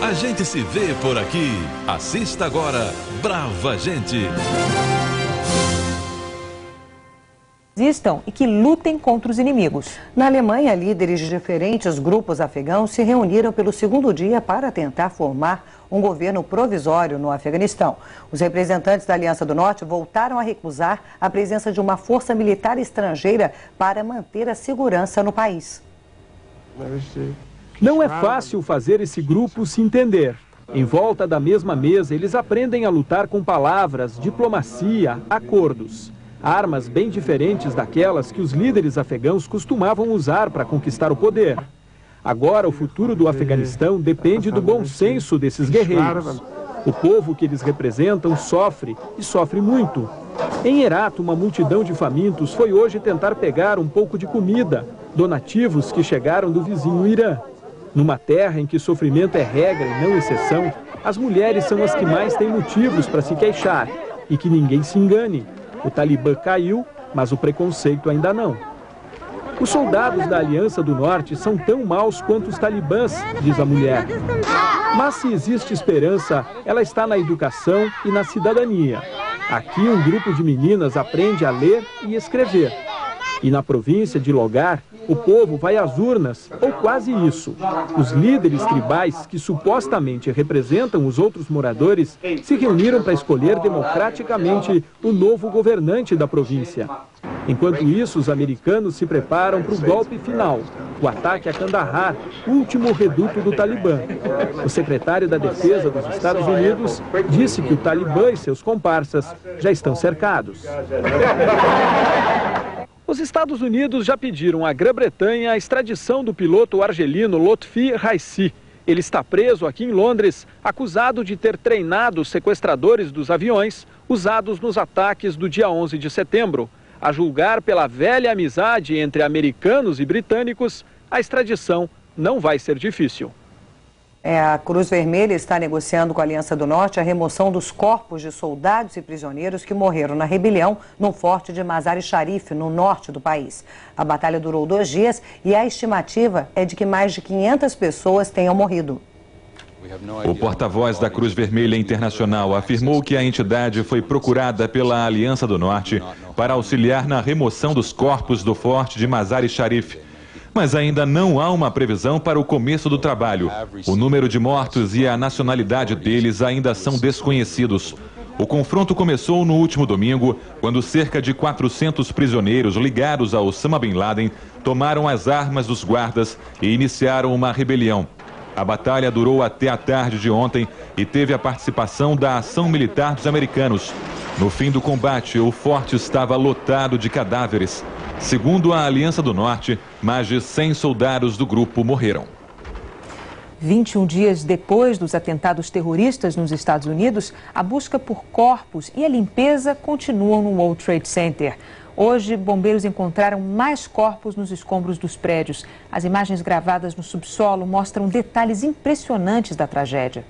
A gente se vê por aqui. Assista agora Brava Gente. Existam e que lutem contra os inimigos. Na Alemanha, líderes de diferentes grupos afegãos se reuniram pelo segundo dia para tentar formar um governo provisório no Afeganistão. Os representantes da Aliança do Norte voltaram a recusar a presença de uma força militar estrangeira para manter a segurança no país. Não é fácil fazer esse grupo se entender. Em volta da mesma mesa, eles aprendem a lutar com palavras, diplomacia, acordos. Armas bem diferentes daquelas que os líderes afegãos costumavam usar para conquistar o poder. Agora, o futuro do Afeganistão depende do bom senso desses guerreiros. O povo que eles representam sofre, e sofre muito. Em Herat, uma multidão de famintos foi hoje tentar pegar um pouco de comida, donativos que chegaram do vizinho Irã. Numa terra em que sofrimento é regra e não exceção, as mulheres são as que mais têm motivos para se queixar. E que ninguém se engane. O Talibã caiu, mas o preconceito ainda não. Os soldados da Aliança do Norte são tão maus quanto os talibãs, diz a mulher. Mas se existe esperança, ela está na educação e na cidadania. Aqui um grupo de meninas aprende a ler e escrever. E na província de Logar, o povo vai às urnas, ou quase isso. Os líderes tribais, que supostamente representam os outros moradores, se reuniram para escolher democraticamente o novo governante da província. Enquanto isso, os americanos se preparam para o golpe final, o ataque a Kandahar, último reduto do Talibã. O secretário da Defesa dos Estados Unidos disse que o Talibã e seus comparsas já estão cercados. Os Estados Unidos já pediram à Grã-Bretanha a extradição do piloto argelino Lotfi Raisi. Ele está preso aqui em Londres, acusado de ter treinado os sequestradores dos aviões usados nos ataques do dia 11 de setembro. A julgar pela velha amizade entre americanos e britânicos, a extradição não vai ser difícil. A Cruz Vermelha está negociando com a Aliança do Norte a remoção dos corpos de soldados e prisioneiros que morreram na rebelião no forte de Mazar-e-Sharif, no norte do país. A batalha durou 2 dias e a estimativa é de que mais de 500 pessoas tenham morrido. O porta-voz da Cruz Vermelha Internacional afirmou que a entidade foi procurada pela Aliança do Norte para auxiliar na remoção dos corpos do forte de Mazar-e-Sharif. Mas ainda não há uma previsão para o começo do trabalho. O número de mortos e a nacionalidade deles ainda são desconhecidos. O confronto começou no último domingo, quando cerca de 400 prisioneiros ligados a Osama Bin Laden tomaram as armas dos guardas e iniciaram uma rebelião. A batalha durou até a tarde de ontem e teve a participação da ação militar dos americanos. No fim do combate, o forte estava lotado de cadáveres. Segundo a Aliança do Norte, mais de 100 soldados do grupo morreram. 21 dias depois dos atentados terroristas nos Estados Unidos, a busca por corpos e a limpeza continuam no World Trade Center. Hoje, bombeiros encontraram mais corpos nos escombros dos prédios. As imagens gravadas no subsolo mostram detalhes impressionantes da tragédia.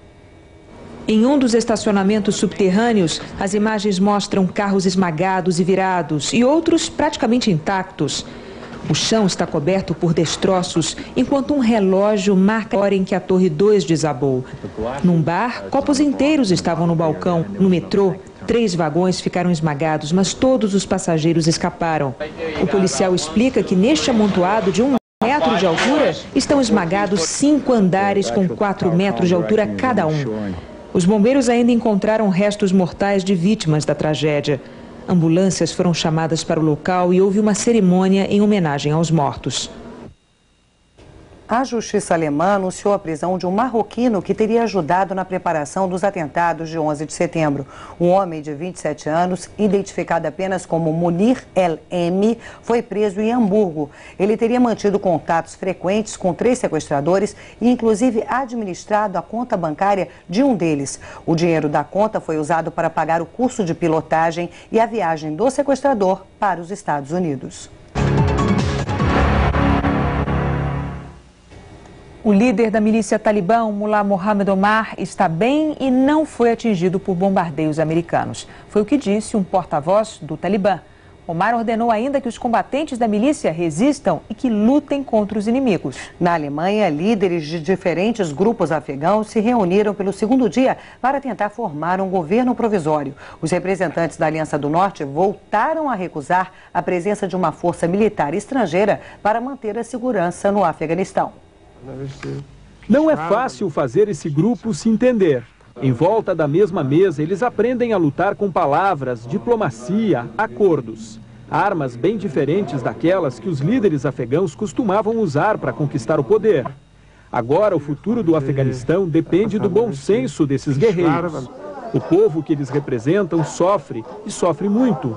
Em um dos estacionamentos subterrâneos, as imagens mostram carros esmagados e virados e outros praticamente intactos. O chão está coberto por destroços, enquanto um relógio marca a hora em que a Torre 2 desabou. Num bar, copos inteiros estavam no balcão. No metrô, 3 vagões ficaram esmagados, mas todos os passageiros escaparam. O policial explica que neste amontoado de 1 metro de altura estão esmagados 5 andares com 4 metros de altura cada um. Os bombeiros ainda encontraram restos mortais de vítimas da tragédia. Ambulâncias foram chamadas para o local e houve uma cerimônia em homenagem aos mortos. A justiça alemã anunciou a prisão de um marroquino que teria ajudado na preparação dos atentados de 11 de setembro. Um homem de 27 anos, identificado apenas como Munir El-M, foi preso em Hamburgo. Ele teria mantido contatos frequentes com 3 sequestradores e, inclusive, administrado a conta bancária de um deles. O dinheiro da conta foi usado para pagar o curso de pilotagem e a viagem do sequestrador para os Estados Unidos. O líder da milícia talibã, Mullah Mohamed Omar, está bem e não foi atingido por bombardeios americanos. Foi o que disse um porta-voz do Talibã. Omar ordenou ainda que os combatentes da milícia resistam e que lutem contra os inimigos. Na Alemanha, líderes de diferentes grupos afegãos se reuniram pelo segundo dia para tentar formar um governo provisório. Os representantes da Aliança do Norte voltaram a recusar a presença de uma força militar estrangeira para manter a segurança no Afeganistão. Não é fácil fazer esse grupo se entender. Em volta da mesma mesa, eles aprendem a lutar com palavras, diplomacia, acordos. Armas bem diferentes daquelas que os líderes afegãos costumavam usar para conquistar o poder. Agora, o futuro do Afeganistão depende do bom senso desses guerreiros. O povo que eles representam sofre, e sofre muito.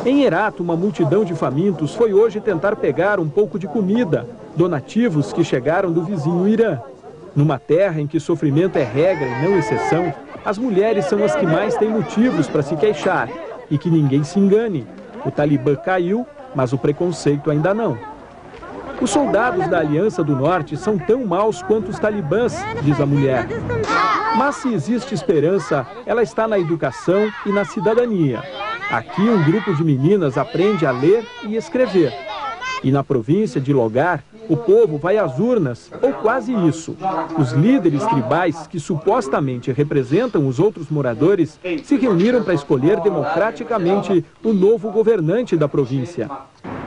Em Herat, uma multidão de famintos foi hoje tentar pegar um pouco de comida, donativos que chegaram do vizinho Irã. Numa terra em que sofrimento é regra e não exceção, as mulheres são as que mais têm motivos para se queixar. E que ninguém se engane. O Talibã caiu, mas o preconceito ainda não. Os soldados da Aliança do Norte são tão maus quanto os talibãs, diz a mulher. Mas se existe esperança, ela está na educação e na cidadania. Aqui um grupo de meninas aprende a ler e escrever. E na província de Logar, o povo vai às urnas, ou quase isso. Os líderes tribais, que supostamente representam os outros moradores, se reuniram para escolher democraticamente o novo governante da província.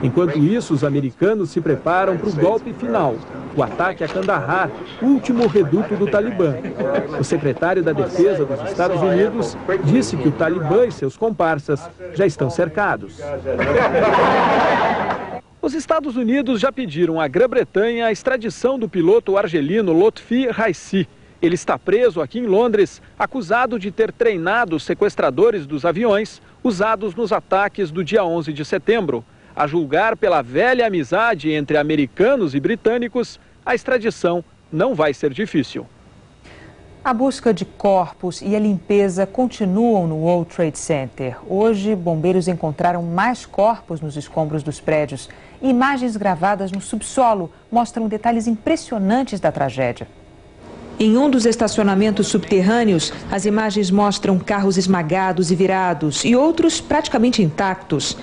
Enquanto isso, os americanos se preparam para o golpe final, o ataque a Kandahar, último reduto do Talibã. O secretário da Defesa dos Estados Unidos disse que o Talibã e seus comparsas já estão cercados. Os Estados Unidos já pediram à Grã-Bretanha a extradição do piloto argelino Lotfi Raisi. Ele está preso aqui em Londres, acusado de ter treinado os sequestradores dos aviões usados nos ataques do dia 11 de setembro. A julgar pela velha amizade entre americanos e britânicos, a extradição não vai ser difícil. A busca de corpos e a limpeza continuam no World Trade Center. Hoje, bombeiros encontraram mais corpos nos escombros dos prédios. Imagens gravadas no subsolo mostram detalhes impressionantes da tragédia. Em um dos estacionamentos subterrâneos, as imagens mostram carros esmagados e virados e outros praticamente intactos.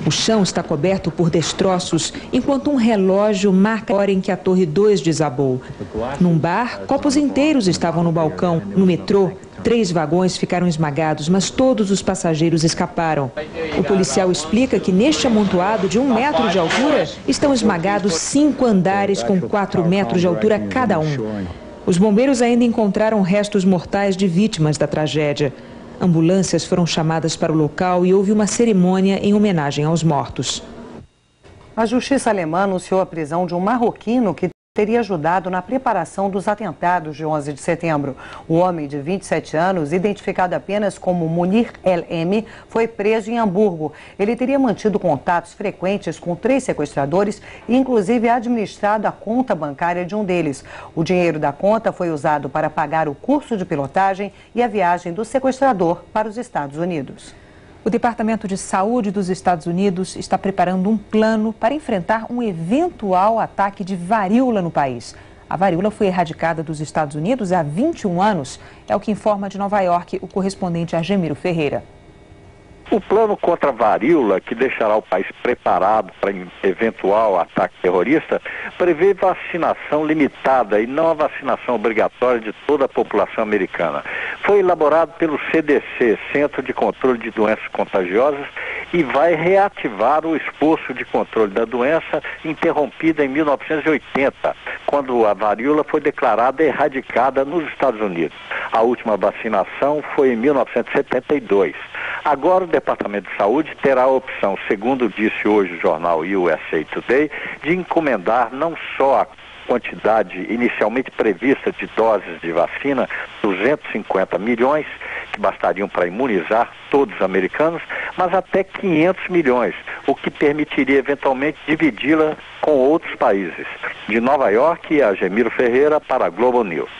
O chão está coberto por destroços, enquanto um relógio marca a hora em que a Torre 2 desabou. Num bar, copos inteiros estavam no balcão. No metrô, 3 vagões ficaram esmagados, mas todos os passageiros escaparam. O policial explica que neste amontoado de 1 metro de altura estão esmagados 5 andares com 4 metros de altura cada um. Os bombeiros ainda encontraram restos mortais de vítimas da tragédia. Ambulâncias foram chamadas para o local e houve uma cerimônia em homenagem aos mortos. A justiça alemã anunciou a prisão de um marroquino que teria ajudado na preparação dos atentados de 11 de setembro. O homem de 27 anos, identificado apenas como Munir El-M, foi preso em Hamburgo. Ele teria mantido contatos frequentes com 3 sequestradores e inclusive administrado a conta bancária de um deles. O dinheiro da conta foi usado para pagar o curso de pilotagem e a viagem do sequestrador para os Estados Unidos. O Departamento de Saúde dos Estados Unidos está preparando um plano para enfrentar um eventual ataque de varíola no país. A varíola foi erradicada dos Estados Unidos há 21 anos. É o que informa de Nova York o correspondente Argemiro Ferreira. O plano contra a varíola, que deixará o país preparado para eventual ataque terrorista, prevê vacinação limitada e não a vacinação obrigatória de toda a população americana. Foi elaborado pelo CDC, Centro de Controle de Doenças Contagiosas, e vai reativar o esforço de controle da doença interrompida em 1980, quando a varíola foi declarada erradicada nos Estados Unidos. A última vacinação foi em 1972. Agora o Departamento de Saúde terá a opção, segundo disse hoje o jornal USA Today, de encomendar não só a quantidade inicialmente prevista de doses de vacina, 250 milhões, que bastariam para imunizar todos os americanos, mas até 500 milhões, o que permitiria eventualmente dividi-la com outros países. De Nova York, Argemiro Ferreira para a Global News.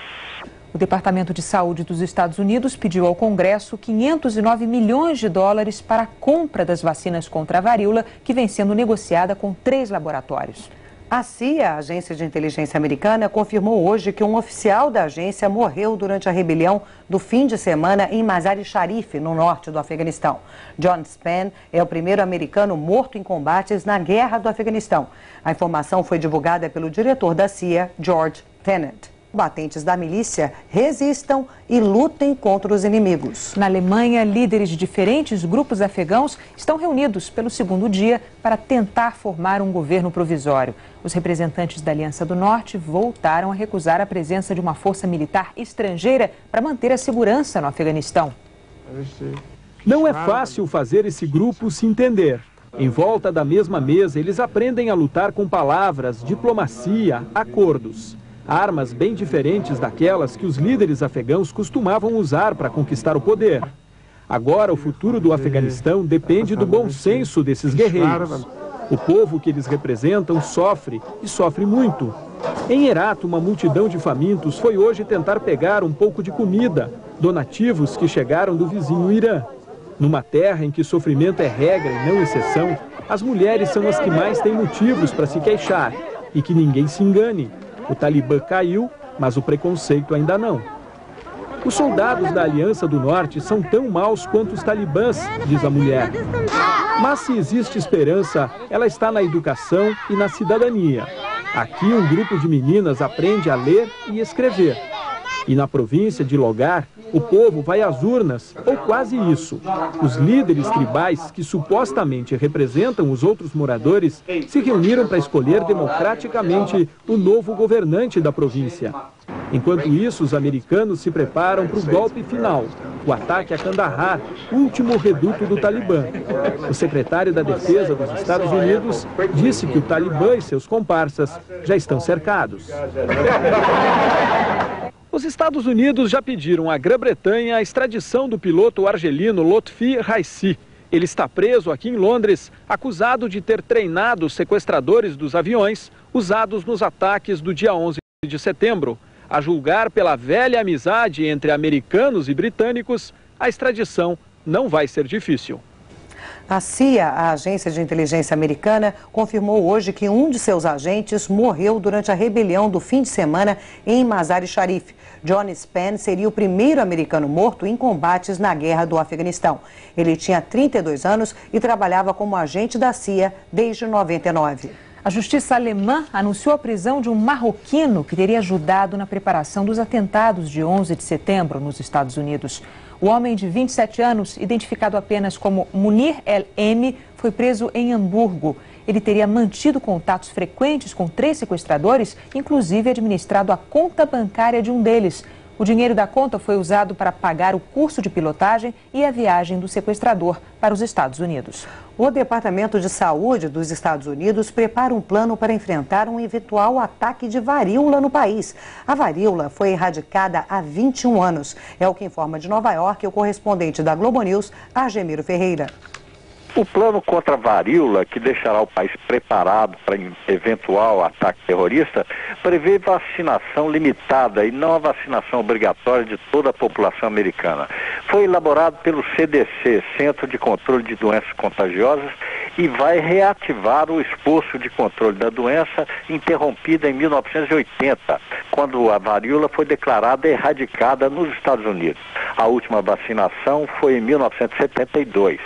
O Departamento de Saúde dos Estados Unidos pediu ao Congresso 509 milhões de dólares para a compra das vacinas contra a varíola, que vem sendo negociada com 3 laboratórios. A CIA, a agência de inteligência americana, confirmou hoje que um oficial da agência morreu durante a rebelião do fim de semana em Mazar-e-Sharif, no norte do Afeganistão. John Spann é o primeiro americano morto em combates na guerra do Afeganistão. A informação foi divulgada pelo diretor da CIA, George Tenet. Combatentes da milícia resistam e lutem contra os inimigos. Na Alemanha, líderes de diferentes grupos afegãos estão reunidos pelo segundo dia para tentar formar um governo provisório. Os representantes da Aliança do Norte voltaram a recusar a presença de uma força militar estrangeira para manter a segurança no Afeganistão. Não é fácil fazer esse grupo se entender. Em volta da mesma mesa, eles aprendem a lutar com palavras, diplomacia, acordos. Armas bem diferentes daquelas que os líderes afegãos costumavam usar para conquistar o poder. Agora, o futuro do Afeganistão depende do bom senso desses guerreiros. O povo que eles representam sofre, e sofre muito. Em Herat, uma multidão de famintos foi hoje tentar pegar um pouco de comida, donativos que chegaram do vizinho Irã. Numa terra em que sofrimento é regra e não exceção, as mulheres são as que mais têm motivos para se queixar. E que ninguém se engane. O Talibã caiu, mas o preconceito ainda não. Os soldados da Aliança do Norte são tão maus quanto os talibãs, diz a mulher. Mas se existe esperança, ela está na educação e na cidadania. Aqui um grupo de meninas aprende a ler e escrever. E na província de Logar, o povo vai às urnas, ou quase isso. Os líderes tribais, que supostamente representam os outros moradores, se reuniram para escolher democraticamente o novo governante da província. Enquanto isso, os americanos se preparam para o golpe final, o ataque a Kandahar, último reduto do Talibã. O secretário da Defesa dos Estados Unidos disse que o Talibã e seus comparsas já estão cercados. Os Estados Unidos já pediram à Grã-Bretanha a extradição do piloto argelino Lotfi Raisi. Ele está preso aqui em Londres, acusado de ter treinado os sequestradores dos aviões usados nos ataques do dia 11 de setembro. A julgar pela velha amizade entre americanos e britânicos, a extradição não vai ser difícil. A CIA, a agência de inteligência americana, confirmou hoje que um de seus agentes morreu durante a rebelião do fim de semana em Mazar-e-Sharif. John Spann seria o primeiro americano morto em combates na guerra do Afeganistão. Ele tinha 32 anos e trabalhava como agente da CIA desde 99. A justiça alemã anunciou a prisão de um marroquino que teria ajudado na preparação dos atentados de 11 de setembro nos Estados Unidos. O homem de 27 anos, identificado apenas como Munir El-M, foi preso em Hamburgo. Ele teria mantido contatos frequentes com 3 sequestradores, inclusive administrado a conta bancária de um deles. O dinheiro da conta foi usado para pagar o curso de pilotagem e a viagem do sequestrador para os Estados Unidos. O Departamento de Saúde dos Estados Unidos prepara um plano para enfrentar um eventual ataque de varíola no país. A varíola foi erradicada há 21 anos. É o que informa de Nova York o correspondente da Globo News, Argemiro Ferreira. O plano contra a varíola, que deixará o país preparado para eventual ataque terrorista, prevê vacinação limitada e não a vacinação obrigatória de toda a população americana. Foi elaborado pelo CDC, Centro de Controle de Doenças Contagiosas, e vai reativar o esforço de controle da doença interrompida em 1980, quando a varíola foi declarada erradicada nos Estados Unidos. A última vacinação foi em 1972.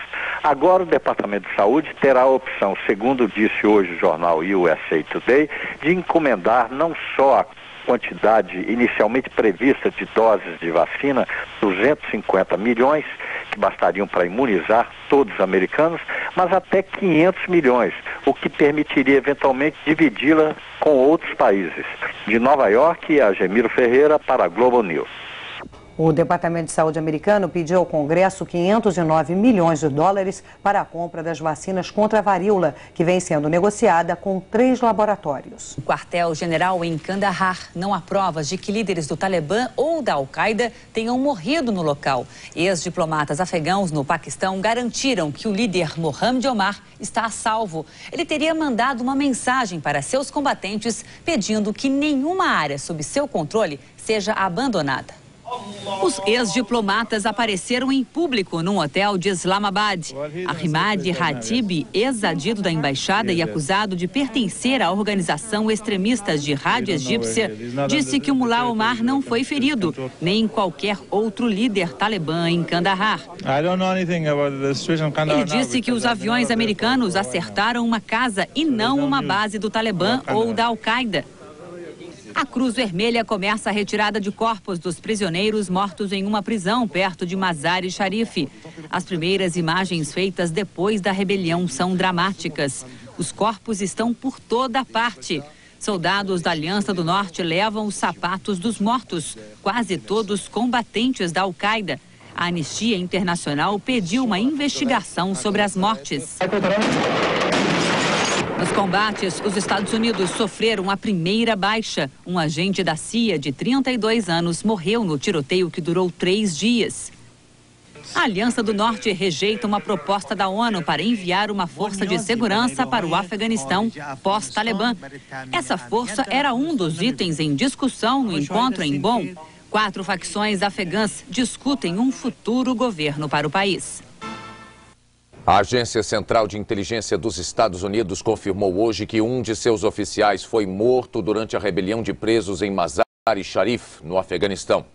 Agora o Departamento de Saúde terá a opção, segundo disse hoje o jornal USA Today, de encomendar não só a quantidade inicialmente prevista de doses de vacina, 250 milhões, que bastariam para imunizar todos os americanos, mas até 500 milhões, o que permitiria eventualmente dividi-la com outros países. De Nova York, Argemiro Ferreira para a Globo News. O Departamento de Saúde americano pediu ao Congresso 509 milhões de dólares para a compra das vacinas contra a varíola, que vem sendo negociada com 3 laboratórios. O quartel-general em Kandahar não há provas de que líderes do Talibã ou da Al-Qaeda tenham morrido no local. Ex-diplomatas afegãos no Paquistão garantiram que o líder Mohammed Omar está a salvo. Ele teria mandado uma mensagem para seus combatentes pedindo que nenhuma área sob seu controle seja abandonada. Os ex-diplomatas apareceram em público num hotel de Islamabad. Ahmad Hatib, ex-adido da embaixada e acusado de pertencer à organização extremista Jihad egípcia, disse que o Mullah Omar não foi ferido, nem qualquer outro líder talibã em Kandahar. Ele disse que os aviões americanos acertaram uma casa e não uma base do Talibã ou da Al-Qaeda. A Cruz Vermelha começa a retirada de corpos dos prisioneiros mortos em uma prisão perto de Mazar-e-Sharif. As primeiras imagens feitas depois da rebelião são dramáticas. Os corpos estão por toda parte. Soldados da Aliança do Norte levam os sapatos dos mortos, quase todos combatentes da Al-Qaeda. A Anistia Internacional pediu uma investigação sobre as mortes. Nos combates, os Estados Unidos sofreram a primeira baixa. Um agente da CIA de 32 anos morreu no tiroteio que durou 3 dias. A Aliança do Norte rejeita uma proposta da ONU para enviar uma força de segurança para o Afeganistão pós-Talibã. Essa força era um dos itens em discussão no encontro em Bonn. 4 facções afegãs discutem um futuro governo para o país. A Agência Central de Inteligência dos Estados Unidos confirmou hoje que um de seus oficiais foi morto durante a rebelião de presos em Mazar-e-Sharif, no Afeganistão.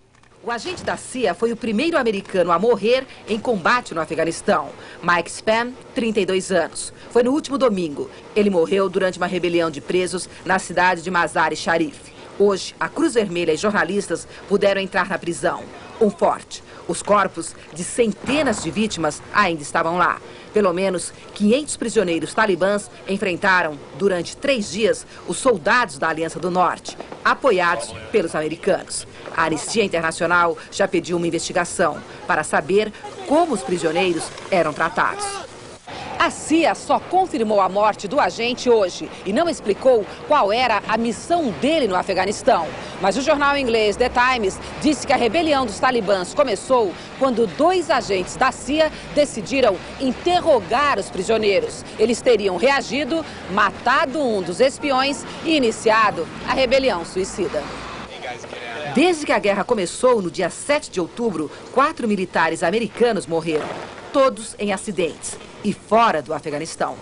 O agente da CIA foi o primeiro americano a morrer em combate no Afeganistão. Mike Spann, 32 anos. Foi no último domingo. Ele morreu durante uma rebelião de presos na cidade de Mazar-e-Sharif. Hoje, a Cruz Vermelha e jornalistas puderam entrar na prisão. Um forte. Os corpos de centenas de vítimas ainda estavam lá. Pelo menos 500 prisioneiros talibãs enfrentaram, durante 3 dias, os soldados da Aliança do Norte, apoiados pelos americanos. A Anistia Internacional já pediu uma investigação para saber como os prisioneiros eram tratados. A CIA só confirmou a morte do agente hoje e não explicou qual era a missão dele no Afeganistão. Mas o jornal inglês The Times disse que a rebelião dos talibãs começou quando 2 agentes da CIA decidiram interrogar os prisioneiros. Eles teriam reagido, matado um dos espiões e iniciado a rebelião suicida. Desde que a guerra começou, no dia 7 de outubro, 4 militares americanos morreram, todos em acidentes e fora do Afeganistão.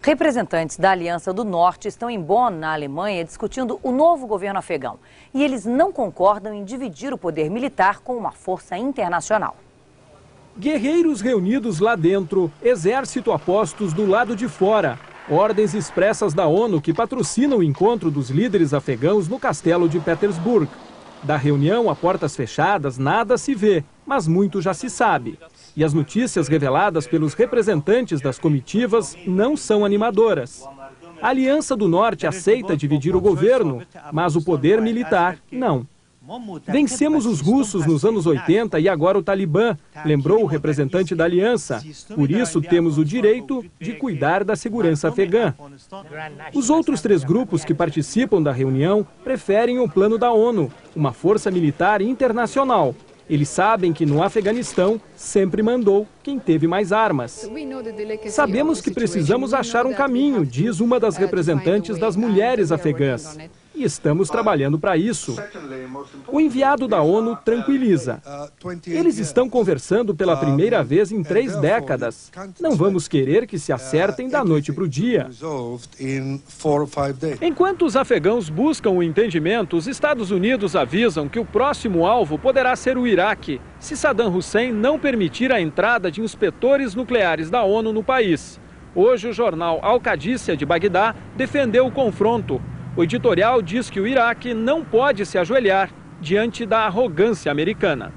Representantes da Aliança do Norte estão em Bonn, na Alemanha, discutindo o novo governo afegão. E eles não concordam em dividir o poder militar com uma força internacional. Guerreiros reunidos lá dentro, exército a postos do lado de fora. Ordens expressas da ONU que patrocinam o encontro dos líderes afegãos no castelo de Petersburg. Da reunião a portas fechadas, nada se vê, mas muito já se sabe. E as notícias reveladas pelos representantes das comitivas não são animadoras. A Aliança do Norte aceita dividir o governo, mas o poder militar não. Vencemos os russos nos anos 80 e agora o Talibã, lembrou o representante da aliança. Por isso temos o direito de cuidar da segurança afegã. Os outros 3 grupos que participam da reunião preferem o plano da ONU, uma força militar internacional. Eles sabem que no Afeganistão sempre mandou quem teve mais armas. Sabemos que precisamos achar um caminho, diz uma das representantes das mulheres afegãs. E estamos trabalhando para isso. O enviado da ONU tranquiliza. Eles estão conversando pela primeira vez em 3 décadas. Não vamos querer que se acertem da noite para o dia. Enquanto os afegãos buscam o entendimento, os Estados Unidos avisam que o próximo alvo poderá ser o Iraque, se Saddam Hussein não permitir a entrada de inspetores nucleares da ONU no país. Hoje o jornal Al-Qadisiyah de Bagdá defendeu o confronto. O editorial diz que o Iraque não pode se ajoelhar diante da arrogância americana.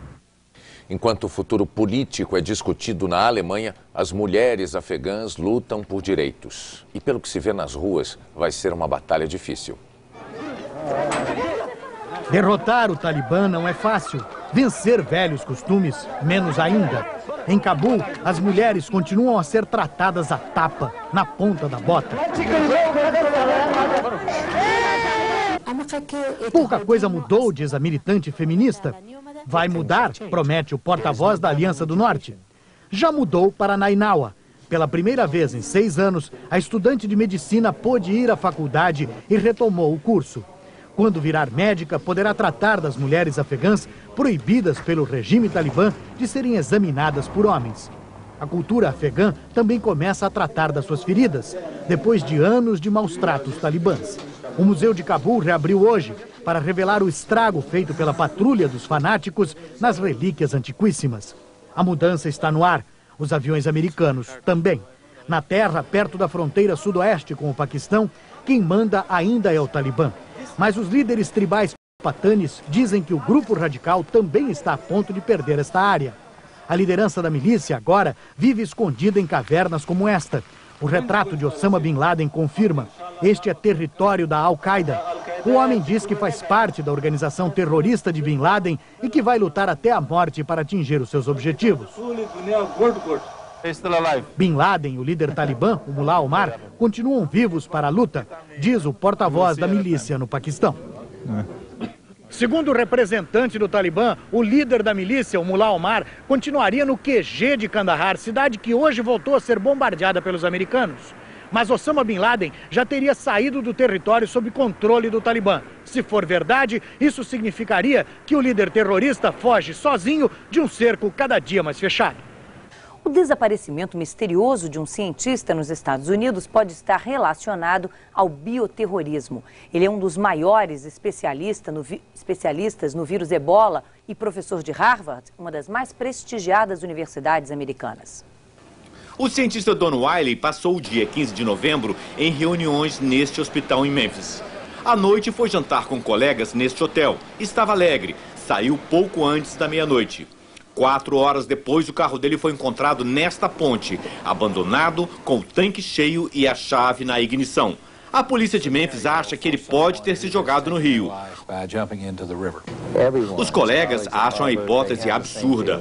Enquanto o futuro político é discutido na Alemanha, as mulheres afegãs lutam por direitos. E pelo que se vê nas ruas, vai ser uma batalha difícil. Derrotar o Talibã não é fácil. Vencer velhos costumes, menos ainda. Em Cabul, as mulheres continuam a ser tratadas a tapa, na ponta da bota. Pouca coisa mudou, diz a militante feminista. Vai mudar, promete o porta-voz da Aliança do Norte. Já mudou para Nainawa. Pela primeira vez em 6 anos, a estudante de medicina pôde ir à faculdade e retomou o curso. Quando virar médica, poderá tratar das mulheres afegãs proibidas pelo regime talibã de serem examinadas por homens. A cultura afegã também começa a tratar das suas feridas, depois de anos de maus tratos talibãs. O Museu de Cabul reabriu hoje para revelar o estrago feito pela patrulha dos fanáticos nas relíquias antiquíssimas. A mudança está no ar, os aviões americanos também. Na terra, perto da fronteira sudoeste com o Paquistão, quem manda ainda é o Talibã. Mas os líderes tribais patanes dizem que o grupo radical também está a ponto de perder esta área. A liderança da milícia agora vive escondida em cavernas como esta. O retrato de Osama Bin Laden confirma: este é território da Al-Qaeda. O homem diz que faz parte da organização terrorista de Bin Laden e que vai lutar até a morte para atingir os seus objetivos. Bin Laden e o líder talibã, o Mullah Omar, continuam vivos para a luta, diz o porta-voz da milícia no Paquistão. Segundo o representante do Talibã, o líder da milícia, o Mullah Omar, continuaria no QG de Kandahar, cidade que hoje voltou a ser bombardeada pelos americanos. Mas Osama Bin Laden já teria saído do território sob controle do Talibã. Se for verdade, isso significaria que o líder terrorista foge sozinho de um cerco cada dia mais fechado. O desaparecimento misterioso de um cientista nos Estados Unidos pode estar relacionado ao bioterrorismo. Ele é um dos maiores especialistas no vírus Ebola e professor de Harvard, uma das mais prestigiadas universidades americanas. O cientista Don Wiley passou o dia 15 de novembro em reuniões neste hospital em Memphis. À noite foi jantar com colegas neste hotel. Estava alegre. Saiu pouco antes da meia-noite. 4 horas depois, o carro dele foi encontrado nesta ponte, abandonado, com o tanque cheio e a chave na ignição. A polícia de Memphis acha que ele pode ter se jogado no rio. Os colegas acham a hipótese absurda.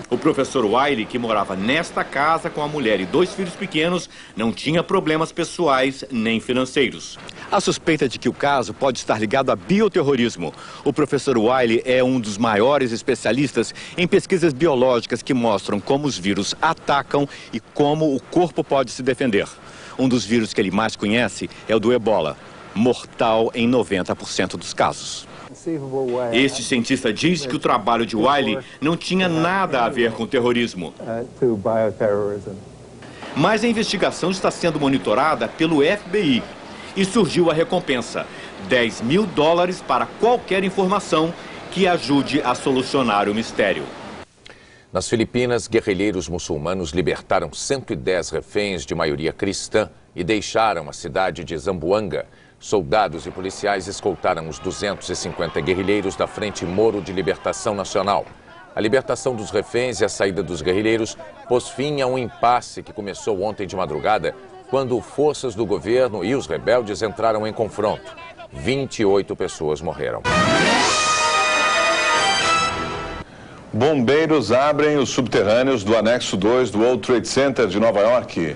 O professor Wiley, que morava nesta casa com a mulher e 2 filhos pequenos, não tinha problemas pessoais nem financeiros. A suspeita de que o caso pode estar ligado a bioterrorismo. O professor Wiley é um dos maiores especialistas em pesquisas biológicas que mostram como os vírus atacam e como o corpo pode se defender. Um dos vírus que ele mais conhece é o do Ebola, mortal em 90% dos casos. Este cientista diz que o trabalho de Wiley não tinha nada a ver com terrorismo. Mas a investigação está sendo monitorada pelo FBI e surgiu a recompensa: $10 mil para qualquer informação que ajude a solucionar o mistério. Nas Filipinas, guerrilheiros muçulmanos libertaram 110 reféns de maioria cristã e deixaram a cidade de Zamboanga. Soldados e policiais escoltaram os 250 guerrilheiros da Frente Moro de Libertação Nacional. A libertação dos reféns e a saída dos guerrilheiros pôs fim a um impasse que começou ontem de madrugada, quando forças do governo e os rebeldes entraram em confronto. 28 pessoas morreram. Bombeiros abrem os subterrâneos do anexo 2 do World Trade Center de Nova York.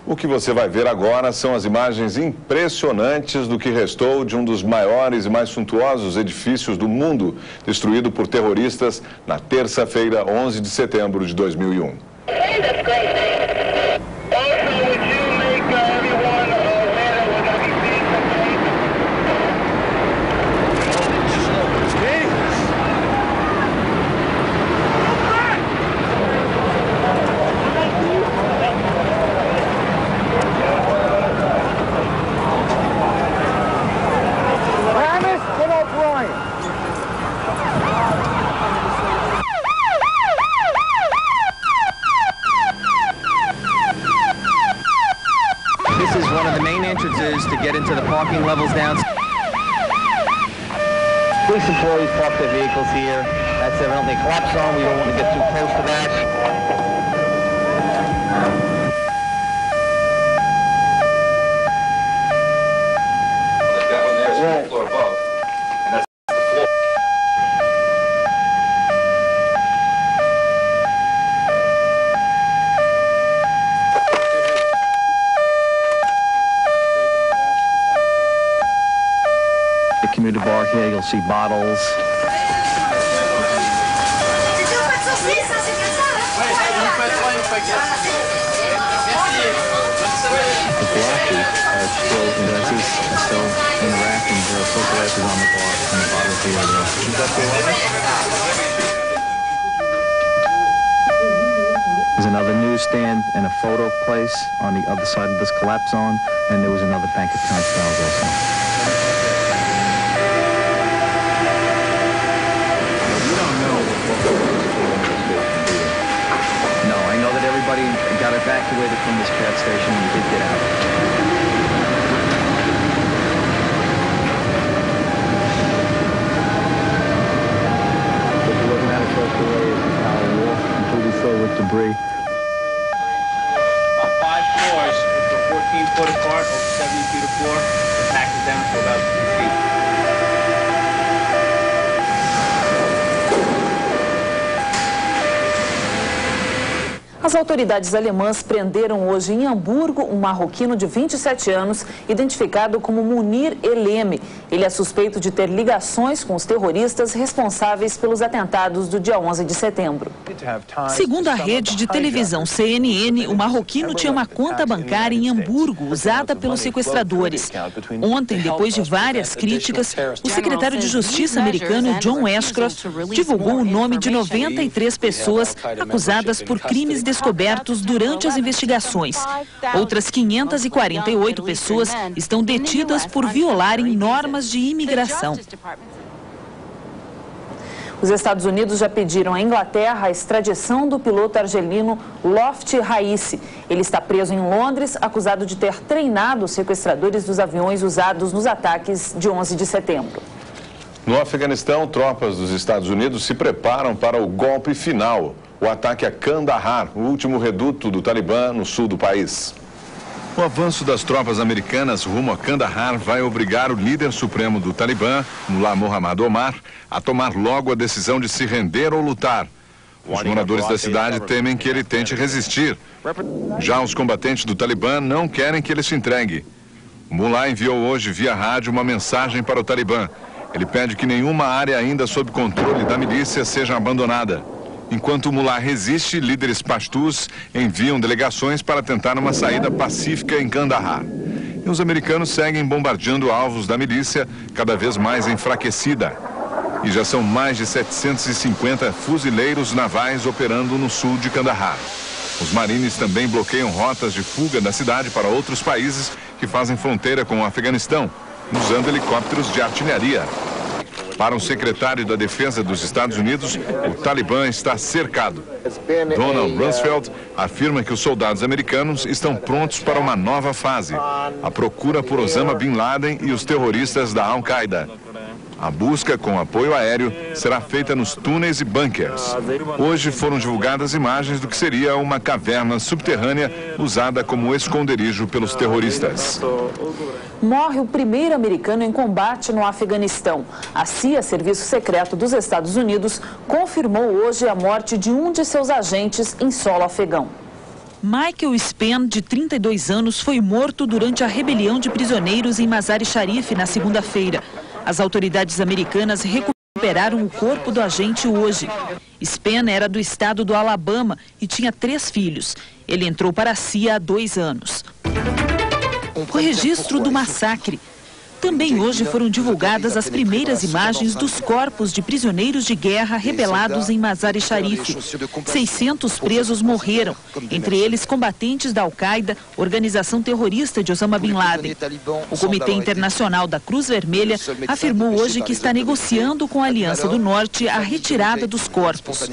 O que você vai ver agora são as imagens impressionantes do que restou de um dos maiores e mais suntuosos edifícios do mundo, destruído por terroristas na terça-feira, 11 de setembro de 2001. Police employees park their vehicles here. That's evidently a collapse zone. We don't want to get too close to that. Commuter bar here, you'll see bottles. The blockers are still, investors are still in the rack, and there are photographers on the bar, and the bottle here. Is that the one? There's another newsstand and a photo place on the other side of this collapse zone, and there was another bank of turnstiles also. You don't know No, I know that everybody got evacuated from this cat station and did get out. If you're looking at it across the way, it's a tower wall completely filled with debris. 5 floors, which were 14 foot apart, over 70 feet of floor. The pack is down to about 2 feet. As autoridades alemãs prenderam hoje em Hamburgo um marroquino de 27 anos, identificado como Munir Eleme. Ele é suspeito de ter ligações com os terroristas responsáveis pelos atentados do dia 11 de setembro. Segundo a rede de televisão CNN, o marroquino tinha uma conta bancária em Hamburgo, usada pelos sequestradores. Ontem, depois de várias críticas, o secretário de Justiça americano, John Ashcroft, divulgou o nome de 93 pessoas acusadas por crimes descobertos durante as investigações. Outras 548 pessoas estão detidas por violarem normas de imigração. Os Estados Unidos já pediram à Inglaterra a extradição do piloto argelino Lofty Raisi. Ele está preso em Londres, acusado de ter treinado os sequestradores dos aviões usados nos ataques de 11 de setembro. No Afeganistão, tropas dos Estados Unidos se preparam para o golpe final, o ataque a Kandahar, o último reduto do Talibã no sul do país. O avanço das tropas americanas rumo a Kandahar vai obrigar o líder supremo do Talibã, Mullah Muhammad Omar, a tomar logo a decisão de se render ou lutar. Os moradores da cidade temem que ele tente resistir. Já os combatentes do Talibã não querem que ele se entregue. Mullah enviou hoje via rádio uma mensagem para o Talibã. Ele pede que nenhuma área ainda sob controle da milícia seja abandonada. Enquanto Mullah resiste, líderes pashtus enviam delegações para tentar uma saída pacífica em Kandahar. E os americanos seguem bombardeando alvos da milícia, cada vez mais enfraquecida. E já são mais de 750 fuzileiros navais operando no sul de Kandahar. Os marines também bloqueiam rotas de fuga da cidade para outros países que fazem fronteira com o Afeganistão, usando helicópteros de artilharia. Para o secretário da Defesa dos Estados Unidos, o Talibã está cercado. Donald Rumsfeld afirma que os soldados americanos estão prontos para uma nova fase, a procura por Osama Bin Laden e os terroristas da Al-Qaeda. A busca com apoio aéreo será feita nos túneis e bunkers. Hoje foram divulgadas imagens do que seria uma caverna subterrânea usada como esconderijo pelos terroristas. Morre o primeiro americano em combate no Afeganistão. A CIA, Serviço Secreto dos Estados Unidos, confirmou hoje a morte de um de seus agentes em solo afegão. Michael Span, de 32 anos, foi morto durante a rebelião de prisioneiros em Mazar-e-Sharif na segunda-feira. As autoridades americanas recuperaram o corpo do agente hoje. Span era do estado do Alabama e tinha 3 filhos. Ele entrou para a CIA há 2 anos. O registro do massacre. Também hoje foram divulgadas as primeiras imagens dos corpos de prisioneiros de guerra rebelados em Mazar-e-Sharif. 600 presos morreram, entre eles combatentes da Al-Qaeda, organização terrorista de Osama Bin Laden. O Comitê Internacional da Cruz Vermelha afirmou hoje que está negociando com a Aliança do Norte a retirada dos corpos.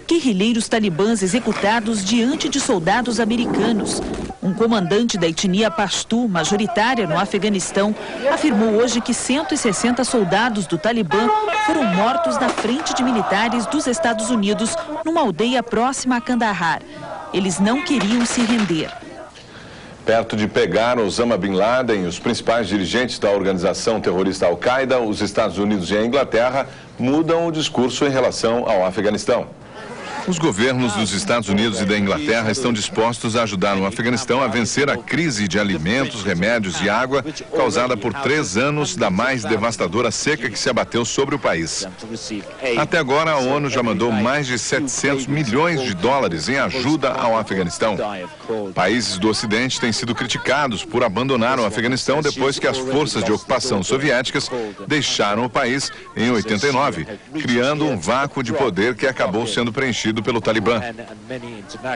Guerrilheiros talibãs executados diante de soldados americanos. Um comandante da etnia Pashtu, majoritária no Afeganistão, afirmou hoje que 160 soldados do Talibã foram mortos na frente de militares dos Estados Unidos, numa aldeia próxima a Kandahar. Eles não queriam se render. Perto de pegar Osama Bin Laden e os principais dirigentes da organização terrorista Al-Qaeda, os Estados Unidos e a Inglaterra mudam o discurso em relação ao Afeganistão. Os governos dos Estados Unidos e da Inglaterra estão dispostos a ajudar o Afeganistão a vencer a crise de alimentos, remédios e água causada por 3 anos da mais devastadora seca que se abateu sobre o país. Até agora, a ONU já mandou mais de 700 milhões de dólares em ajuda ao Afeganistão. Países do Ocidente têm sido criticados por abandonar o Afeganistão depois que as forças de ocupação soviéticas deixaram o país em 89, criando um vácuo de poder que acabou sendo preenchido pelo Talibã.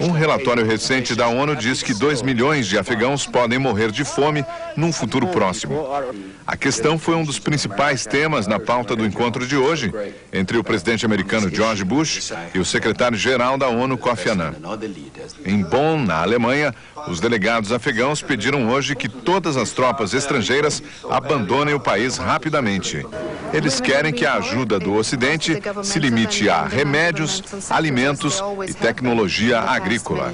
Um relatório recente da ONU diz que 2 milhões de afegãos podem morrer de fome num futuro próximo. A questão foi um dos principais temas na pauta do encontro de hoje entre o presidente americano George Bush e o secretário-geral da ONU, Kofi Annan. Em Bonn, na Alemanha, os delegados afegãos pediram hoje que todas as tropas estrangeiras abandonem o país rapidamente. Eles querem que a ajuda do Ocidente se limite a remédios, alimentos e tecnologia agrícola.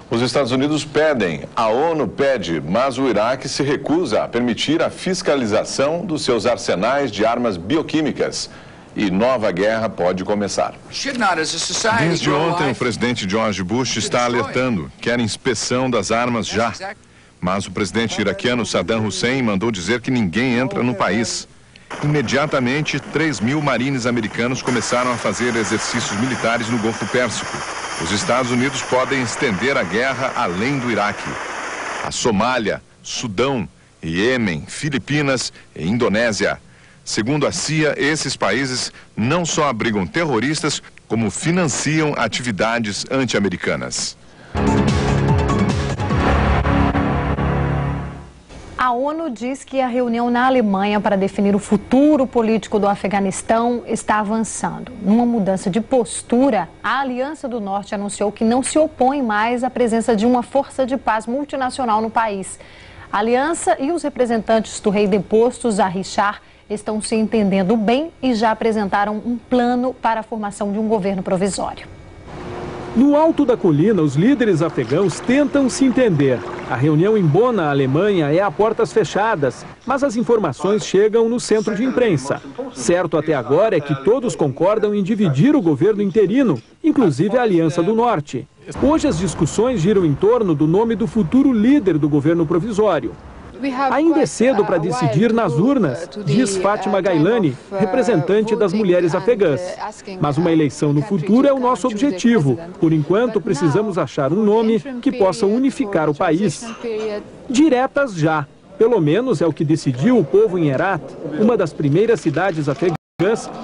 Os Estados Unidos pedem, a ONU pede, mas o Iraque se recusa a permitir a fiscalização dos seus arsenais de armas bioquímicas. E nova guerra pode começar. Desde ontem, o presidente George Bush está alertando, quer inspeção das armas já. Mas o presidente iraquiano Saddam Hussein mandou dizer que ninguém entra no país. Imediatamente, 3.000 marines americanos começaram a fazer exercícios militares no Golfo Pérsico. Os Estados Unidos podem estender a guerra além do Iraque. A Somália, Sudão, Iêmen, Filipinas e Indonésia. Segundo a CIA, esses países não só abrigam terroristas, como financiam atividades anti-americanas. A ONU diz que a reunião na Alemanha para definir o futuro político do Afeganistão está avançando. Numa mudança de postura, a Aliança do Norte anunciou que não se opõe mais à presença de uma força de paz multinacional no país. A aliança e os representantes do rei deposto, Zahir Shah, estão se entendendo bem e já apresentaram um plano para a formação de um governo provisório. No alto da colina, os líderes afegãos tentam se entender. A reunião em Bonn, na Alemanha, é a portas fechadas, mas as informações chegam no centro de imprensa. Certo até agora é que todos concordam em dividir o governo interino, inclusive a Aliança do Norte. Hoje as discussões giram em torno do nome do futuro líder do governo provisório. Ainda é cedo para decidir nas urnas, diz Fátima Gailani, representante das mulheres afegãs. Mas uma eleição no futuro é o nosso objetivo. Por enquanto, precisamos achar um nome que possa unificar o país. Diretas já. Pelo menos é o que decidiu o povo em Herat, uma das primeiras cidades afegãs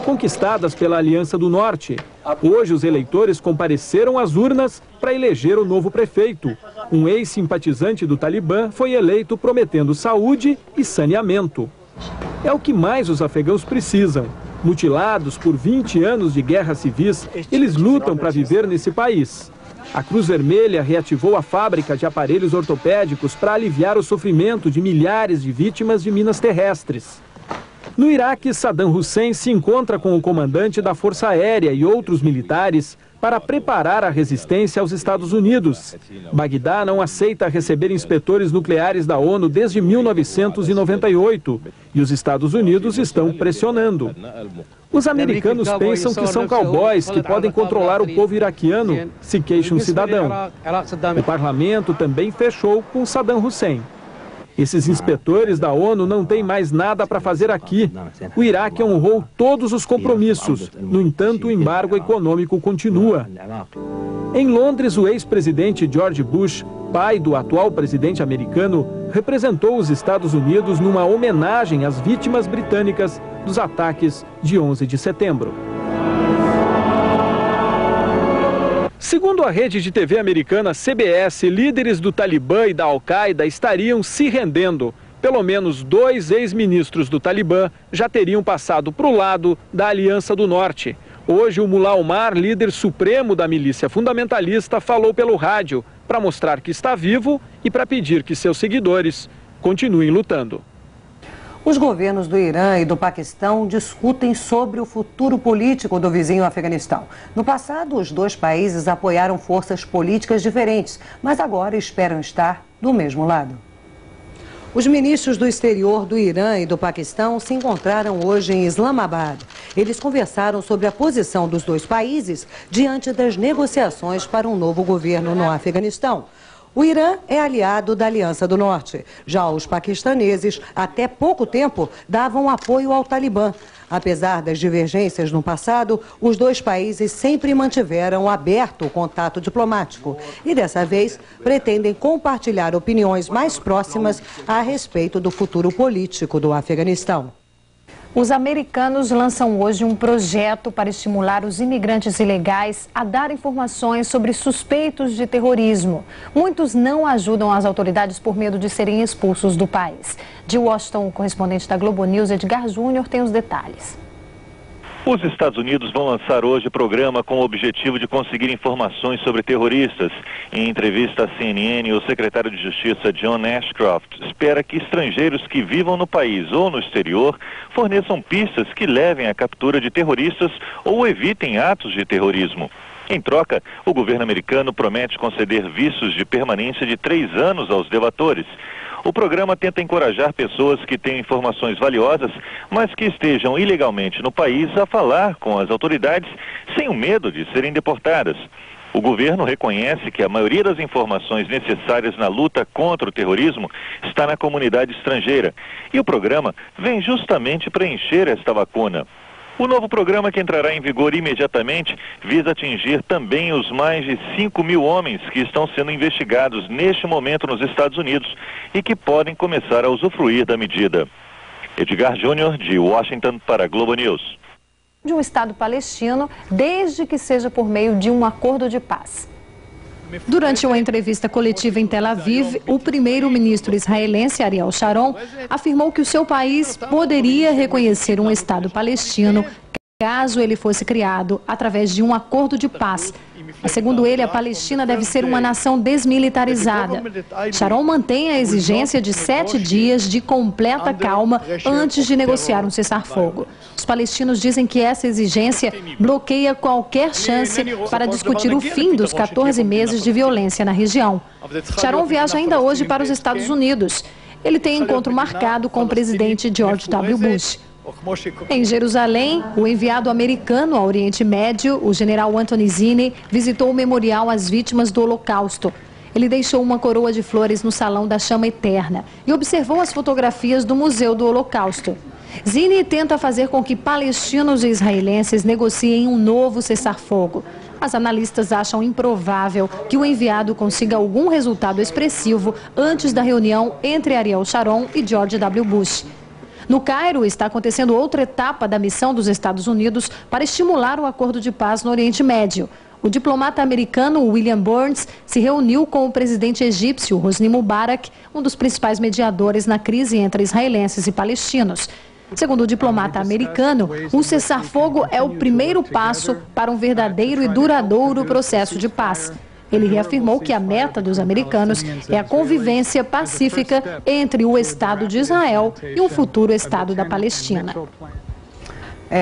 conquistadas pela Aliança do Norte. Hoje, os eleitores compareceram às urnas para eleger o novo prefeito. Um ex-simpatizante do Talibã foi eleito prometendo saúde e saneamento. É o que mais os afegãos precisam. Mutilados por 20 anos de guerras civis, eles lutam para viver nesse país. A Cruz Vermelha reativou a fábrica de aparelhos ortopédicos para aliviar o sofrimento de milhares de vítimas de minas terrestres. No Iraque, Saddam Hussein se encontra com o comandante da Força Aérea e outros militares para preparar a resistência aos Estados Unidos. Bagdá não aceita receber inspetores nucleares da ONU desde 1998 e os Estados Unidos estão pressionando. Os americanos pensam que são cowboys que podem controlar o povo iraquiano, se queixa um cidadão. O parlamento também fechou com Saddam Hussein. Esses inspetores da ONU não têm mais nada para fazer aqui. O Iraque honrou todos os compromissos. No entanto, o embargo econômico continua. Em Londres, o ex-presidente George Bush, pai do atual presidente americano, representou os Estados Unidos numa homenagem às vítimas britânicas dos ataques de 11 de setembro. Segundo a rede de TV americana CBS, líderes do Talibã e da Al-Qaeda estariam se rendendo. Pelo menos 2 ex-ministros do Talibã já teriam passado para o lado da Aliança do Norte. Hoje, o Mullah Omar, líder supremo da milícia fundamentalista, falou pelo rádio para mostrar que está vivo e para pedir que seus seguidores continuem lutando. Os governos do Irã e do Paquistão discutem sobre o futuro político do vizinho Afeganistão. No passado, os 2 países apoiaram forças políticas diferentes, mas agora esperam estar do mesmo lado. Os ministros do exterior do Irã e do Paquistão se encontraram hoje em Islamabad. Eles conversaram sobre a posição dos dois países diante das negociações para um novo governo no Afeganistão. O Irã é aliado da Aliança do Norte. Já os paquistaneses, até pouco tempo, davam apoio ao Talibã. Apesar das divergências no passado, os dois países sempre mantiveram aberto o contato diplomático e, dessa vez, pretendem compartilhar opiniões mais próximas a respeito do futuro político do Afeganistão. Os americanos lançam hoje um projeto para estimular os imigrantes ilegais a dar informações sobre suspeitos de terrorismo. Muitos não ajudam as autoridades por medo de serem expulsos do país. De Washington, o correspondente da Globo News, Edgar Júnior, tem os detalhes. Os Estados Unidos vão lançar hoje programa com o objetivo de conseguir informações sobre terroristas. Em entrevista à CNN, o secretário de Justiça John Ashcroft espera que estrangeiros que vivam no país ou no exterior forneçam pistas que levem à captura de terroristas ou evitem atos de terrorismo. Em troca, o governo americano promete conceder vistos de permanência de 3 anos aos delatores. O programa tenta encorajar pessoas que têm informações valiosas, mas que estejam ilegalmente no país a falar com as autoridades sem o medo de serem deportadas. O governo reconhece que a maioria das informações necessárias na luta contra o terrorismo está na comunidade estrangeira. E o programa vem justamente preencher esta lacuna. O novo programa, que entrará em vigor imediatamente, visa atingir também os mais de 5 mil homens que estão sendo investigados neste momento nos Estados Unidos e que podem começar a usufruir da medida. Edgar Júnior, de Washington, para a Globo News. De um Estado palestino, desde que seja por meio de um acordo de paz. Durante uma entrevista coletiva em Tel Aviv, o primeiro-ministro israelense Ariel Sharon afirmou que o seu país poderia reconhecer um Estado palestino caso ele fosse criado através de um acordo de paz. Mas, segundo ele, a Palestina deve ser uma nação desmilitarizada. Sharon mantém a exigência de 7 dias de completa calma antes de negociar um cessar-fogo. Os palestinos dizem que essa exigência bloqueia qualquer chance para discutir o fim dos 14 meses de violência na região. Sharon viaja ainda hoje para os Estados Unidos. Ele tem encontro marcado com o presidente George W. Bush. Em Jerusalém, o enviado americano ao Oriente Médio, o general Anthony Zinni, visitou o memorial às vítimas do Holocausto. Ele deixou uma coroa de flores no Salão da Chama Eterna e observou as fotografias do Museu do Holocausto. Zinni tenta fazer com que palestinos e israelenses negociem um novo cessar-fogo. Mas analistas acham improvável que o enviado consiga algum resultado expressivo antes da reunião entre Ariel Sharon e George W. Bush. No Cairo, está acontecendo outra etapa da missão dos Estados Unidos para estimular o acordo de paz no Oriente Médio. O diplomata americano William Burns se reuniu com o presidente egípcio Hosni Mubarak, um dos principais mediadores na crise entre israelenses e palestinos. Segundo o diplomata americano, o cessar-fogo é o primeiro passo para um verdadeiro e duradouro processo de paz. Ele reafirmou que a meta dos americanos é a convivência pacífica entre o Estado de Israel e um futuro Estado da Palestina.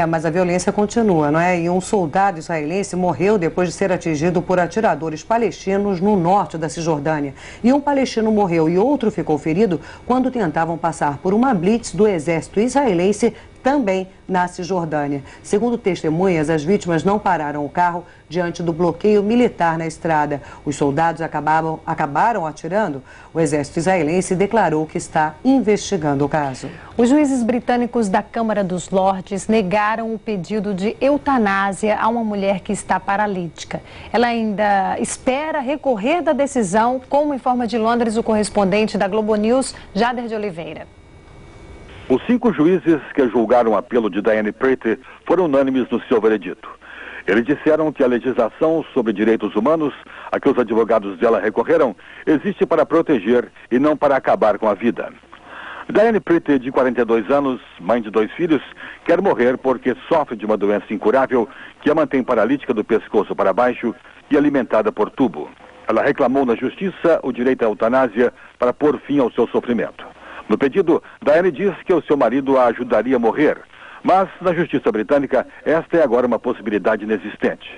Mas a violência continua, não é? E um soldado israelense morreu depois de ser atingido por atiradores palestinos no norte da Cisjordânia. E um palestino morreu e outro ficou ferido quando tentavam passar por uma blitz do exército israelense também na Cisjordânia. Segundo testemunhas, as vítimas não pararam o carro diante do bloqueio militar na estrada. Os soldados acabaram atirando. O exército israelense declarou que está investigando o caso. Os juízes britânicos da Câmara dos Lordes negaram o pedido de eutanásia a uma mulher que está paralítica. Ela ainda espera recorrer da decisão, como informa de Londres o correspondente da Globo News, Jader de Oliveira. Os 5 juízes que julgaram o apelo de Dianne Pretty foram unânimes no seu veredito. Eles disseram que a legislação sobre direitos humanos, a que os advogados dela recorreram, existe para proteger e não para acabar com a vida. Dianne Pretty, de 42 anos, mãe de 2 filhos, quer morrer porque sofre de uma doença incurável que a mantém paralítica do pescoço para baixo e alimentada por tubo. Ela reclamou na justiça o direito à eutanásia para pôr fim ao seu sofrimento. No pedido, Dianne diz que o seu marido a ajudaria a morrer, mas na justiça britânica esta é agora uma possibilidade inexistente.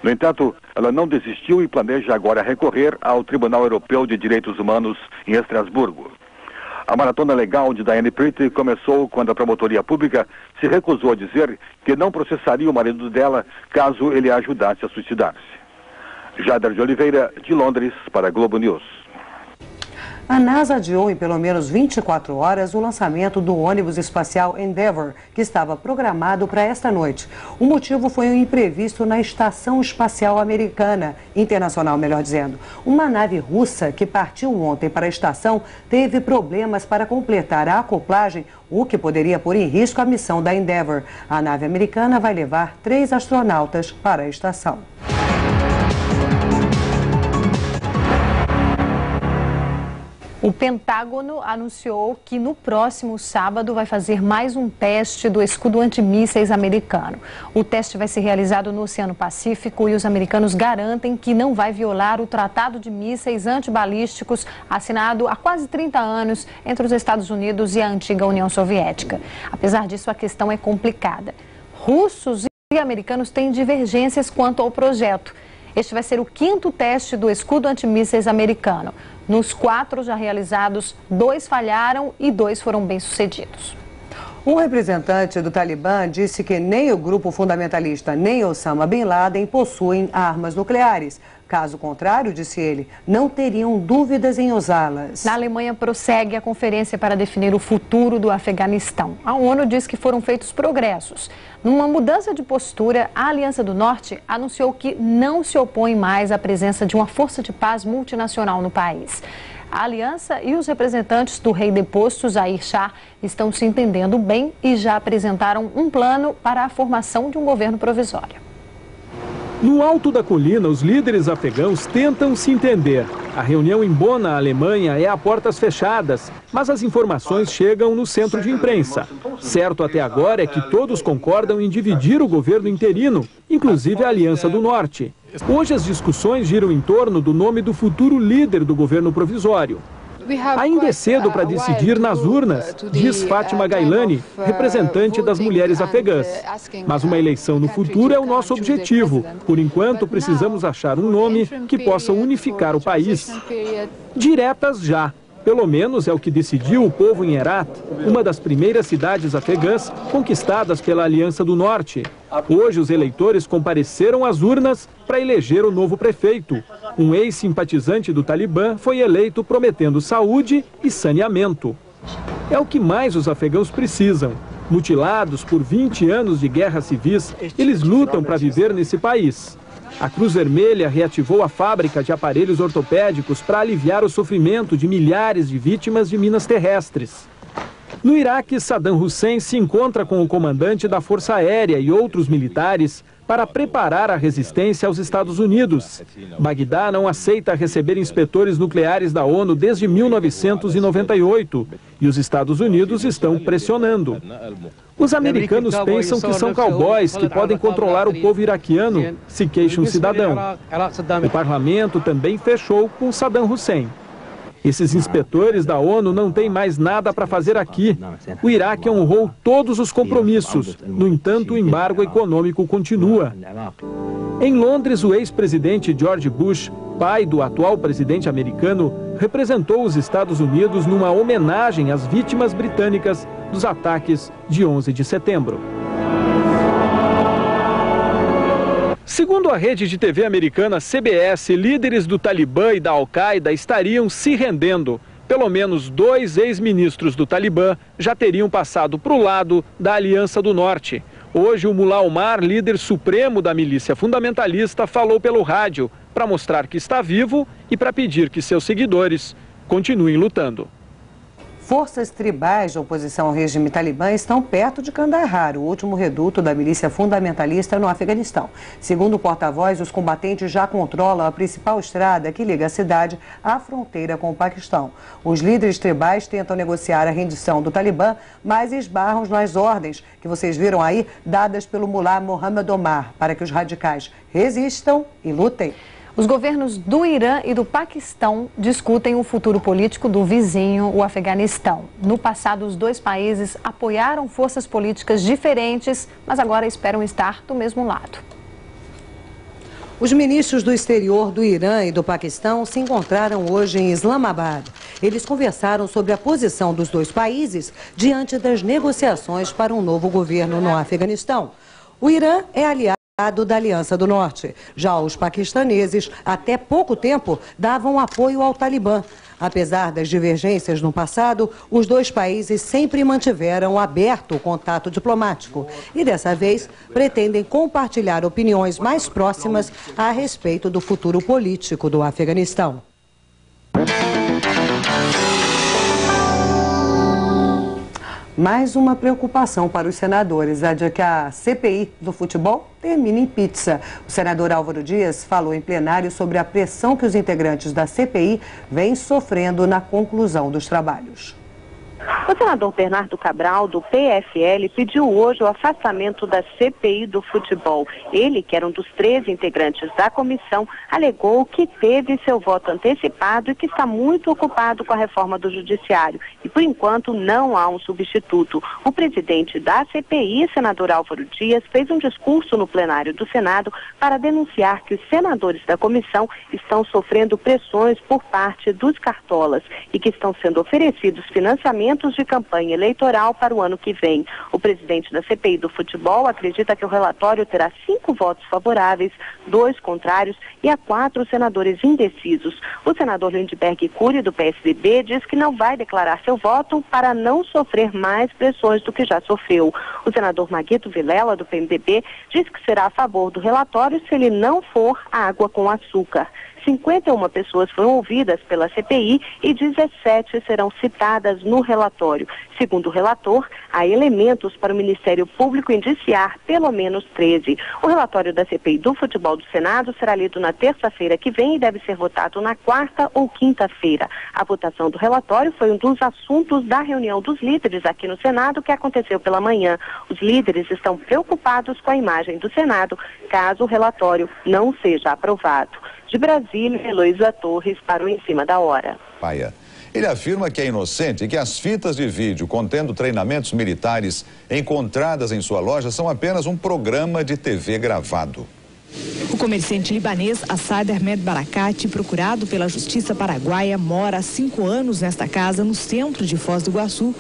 No entanto, ela não desistiu e planeja agora recorrer ao Tribunal Europeu de Direitos Humanos em Estrasburgo. A maratona legal de Dianne Pretty começou quando a promotoria pública se recusou a dizer que não processaria o marido dela caso ele a ajudasse a suicidar-se. Jader de Oliveira, de Londres, para a Globo News. A NASA adiou em pelo menos 24 horas o lançamento do ônibus espacial Endeavour, que estava programado para esta noite. O motivo foi um imprevisto na Estação Espacial Americana, internacional, melhor dizendo. Uma nave russa que partiu ontem para a estação teve problemas para completar a acoplagem, o que poderia pôr em risco a missão da Endeavour. A nave americana vai levar 3 astronautas para a estação. O Pentágono anunciou que no próximo sábado vai fazer mais um teste do escudo antimísseis americano. O teste vai ser realizado no Oceano Pacífico e os americanos garantem que não vai violar o Tratado de Mísseis Antibalísticos assinado há quase 30 anos entre os Estados Unidos e a antiga União Soviética. Apesar disso, a questão é complicada. Russos e americanos têm divergências quanto ao projeto. Este vai ser o 5º teste do escudo antimísseis americano. Nos 4 já realizados, 2 falharam e 2 foram bem-sucedidos. Um representante do Talibã disse que nem o grupo fundamentalista nem Osama Bin Laden possuem armas nucleares. Caso contrário, disse ele, não teriam dúvidas em usá-las. Na Alemanha prossegue a conferência para definir o futuro do Afeganistão. A ONU diz que foram feitos progressos. Numa mudança de postura, a Aliança do Norte anunciou que não se opõe mais à presença de uma força de paz multinacional no país. A aliança e os representantes do rei deposto, Zahir Shah, estão se entendendo bem e já apresentaram um plano para a formação de um governo provisório. No alto da colina, os líderes afegãos tentam se entender. A reunião em Bonn, na Alemanha, é a portas fechadas, mas as informações chegam no centro de imprensa. Certo até agora é que todos concordam em dividir o governo interino, inclusive a Aliança do Norte. Hoje as discussões giram em torno do nome do futuro líder do governo provisório. Ainda é cedo para decidir nas urnas, diz Fátima Gailani, representante das mulheres afegãs. Mas uma eleição no futuro é o nosso objetivo. Por enquanto, precisamos achar um nome que possa unificar o país. Diretas já. Pelo menos é o que decidiu o povo em Herat, uma das primeiras cidades afegãs conquistadas pela Aliança do Norte. Hoje, os eleitores compareceram às urnas para eleger o novo prefeito. Um ex-simpatizante do Talibã foi eleito prometendo saúde e saneamento. É o que mais os afegãos precisam. Mutilados por 20 anos de guerras civis, eles lutam para viver nesse país. A Cruz Vermelha reativou a fábrica de aparelhos ortopédicos para aliviar o sofrimento de milhares de vítimas de minas terrestres. No Iraque, Saddam Hussein se encontra com o comandante da Força Aérea e outros militares para preparar a resistência aos Estados Unidos. Bagdá não aceita receber inspetores nucleares da ONU desde 1998 e os Estados Unidos estão pressionando. Os americanos pensam que são cowboys que podem controlar o povo iraquiano, se queixa um cidadão. O parlamento também fechou com Saddam Hussein. Esses inspetores da ONU não têm mais nada para fazer aqui. O Iraque honrou todos os compromissos. No entanto, o embargo econômico continua. Em Londres, o ex-presidente George Bush, pai do atual presidente americano, representou os Estados Unidos numa homenagem às vítimas britânicas dos ataques de 11 de setembro. Segundo a rede de TV americana CBS, líderes do Talibã e da Al-Qaeda estariam se rendendo. Pelo menos 2 ex-ministros do Talibã já teriam passado para o lado da Aliança do Norte. Hoje, o Mullah Omar, líder supremo da milícia fundamentalista, falou pelo rádio para mostrar que está vivo e para pedir que seus seguidores continuem lutando. Forças tribais de oposição ao regime talibã estão perto de Kandahar, o último reduto da milícia fundamentalista no Afeganistão. Segundo o porta-voz, os combatentes já controlam a principal estrada que liga a cidade à fronteira com o Paquistão. Os líderes tribais tentam negociar a rendição do Talibã, mas esbarram nas ordens que vocês viram aí, dadas pelo Mullah Mohammad Omar, para que os radicais resistam e lutem. Os governos do Irã e do Paquistão discutem o futuro político do vizinho, o Afeganistão. No passado, os 2 países apoiaram forças políticas diferentes, mas agora esperam estar do mesmo lado. Os ministros do exterior do Irã e do Paquistão se encontraram hoje em Islamabad. Eles conversaram sobre a posição dos dois países diante das negociações para um novo governo no Afeganistão. O Irã é aliado da Aliança do Norte. Já os paquistaneses, até pouco tempo, davam apoio ao Talibã. Apesar das divergências no passado, os dois países sempre mantiveram aberto o contato diplomático e, dessa vez, pretendem compartilhar opiniões mais próximas a respeito do futuro político do Afeganistão. Mais uma preocupação para os senadores, a de que a CPI do futebol termine em pizza. O senador Álvaro Dias falou em plenário sobre a pressão que os integrantes da CPI vêm sofrendo na conclusão dos trabalhos. O senador Bernardo Cabral, do PFL, pediu hoje o afastamento da CPI do futebol. Ele, que era um dos 13 integrantes da comissão, alegou que teve seu voto antecipado e que está muito ocupado com a reforma do judiciário. E, por enquanto, não há um substituto. O presidente da CPI, senador Álvaro Dias, fez um discurso no plenário do Senado para denunciar que os senadores da comissão estão sofrendo pressões por parte dos cartolas e que estão sendo oferecidos financiamentos de campanha eleitoral para o ano que vem. O presidente da CPI do futebol acredita que o relatório terá 5 votos favoráveis, 2 contrários e há 4 senadores indecisos. O senador Lindbergh Cury, do PSDB, diz que não vai declarar seu voto para não sofrer mais pressões do que já sofreu. O senador Maguito Vilela, do PMDB, diz que será a favor do relatório se ele não for água com açúcar. 51 pessoas foram ouvidas pela CPI e 17 serão citadas no relatório. Segundo o relator, há elementos para o Ministério Público indiciar pelo menos 13. O relatório da CPI do futebol do Senado será lido na terça-feira que vem e deve ser votado na quarta ou quinta-feira. A votação do relatório foi um dos assuntos da reunião dos líderes aqui no Senado que aconteceu pela manhã. Os líderes estão preocupados com a imagem do Senado, caso o relatório não seja aprovado. De Brasília, Heloísa Torres para o Em Cima da Hora. Ele afirma que é inocente e que as fitas de vídeo contendo treinamentos militares encontradas em sua loja são apenas um programa de TV gravado. O comerciante libanês Assad Ahmed Barakati, procurado pela Justiça Paraguaia, mora há 5 anos nesta casa no centro de Foz do Iguaçu.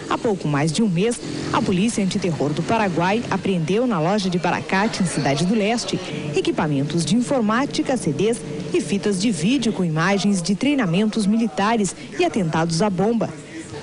Há pouco mais de um mês, a Polícia Antiterror do Paraguai apreendeu na loja de Barakati, em Cidade do Leste, equipamentos de informática, CDs e fitas de vídeo com imagens de treinamentos militares e atentados à bomba.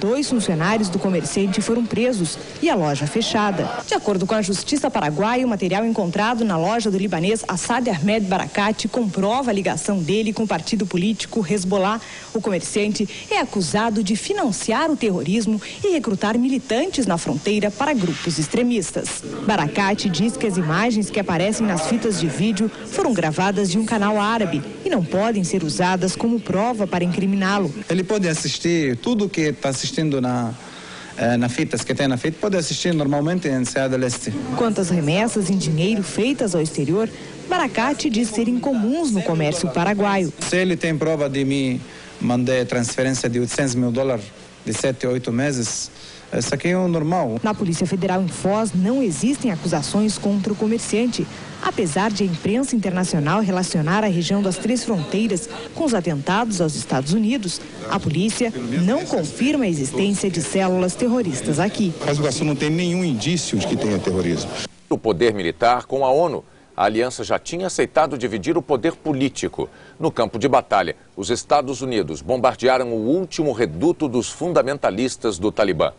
2 funcionários do comerciante foram presos e a loja fechada. De acordo com a Justiça Paraguaia, o material encontrado na loja do libanês Assad Ahmed Barakati comprova a ligação dele com o partido político Hezbollah. O comerciante é acusado de financiar o terrorismo e recrutar militantes na fronteira para grupos extremistas. Barakati diz que as imagens que aparecem nas fitas de vídeo foram gravadas de um canal árabe e não podem ser usadas como prova para incriminá-lo. Ele pode assistir tudo que está assistindo na fitas que tem na fita, pode assistir normalmente em Cidade do Leste. Quanto às remessas em dinheiro feitas ao exterior, Barakati diz serem comuns no comércio paraguaio. Se ele tem prova de me mandar transferência de $800 mil de 7 a 8 meses, isso aqui é o normal. Na Polícia Federal em Foz não existem acusações contra o comerciante, apesar de a imprensa internacional relacionar a região das 3 fronteiras com os atentados aos Estados Unidos. A polícia não confirma a existência de células terroristas aqui. Foz do Iguaçu não tem nenhum indício de que tenha terrorismo. O poder militar com a ONU. A aliança já tinha aceitado dividir o poder político. No campo de batalha, os Estados Unidos bombardearam o último reduto dos fundamentalistas do Talibã.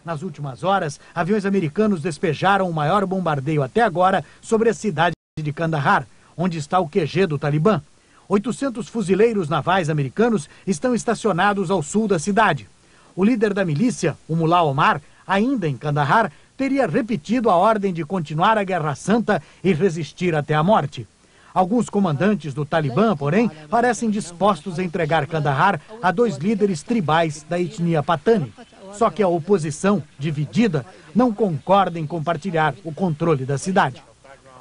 Nas últimas horas, aviões americanos despejaram o maior bombardeio até agora sobre a cidade de Kandahar, onde está o QG do Talibã. 800 fuzileiros navais americanos estão estacionados ao sul da cidade. O líder da milícia, o Mullah Omar, ainda em Kandahar, teria repetido a ordem de continuar a Guerra Santa e resistir até a morte. Alguns comandantes do Talibã, porém, parecem dispostos a entregar Kandahar a 2 líderes tribais da etnia Patani. Só que a oposição, dividida, não concorda em compartilhar o controle da cidade.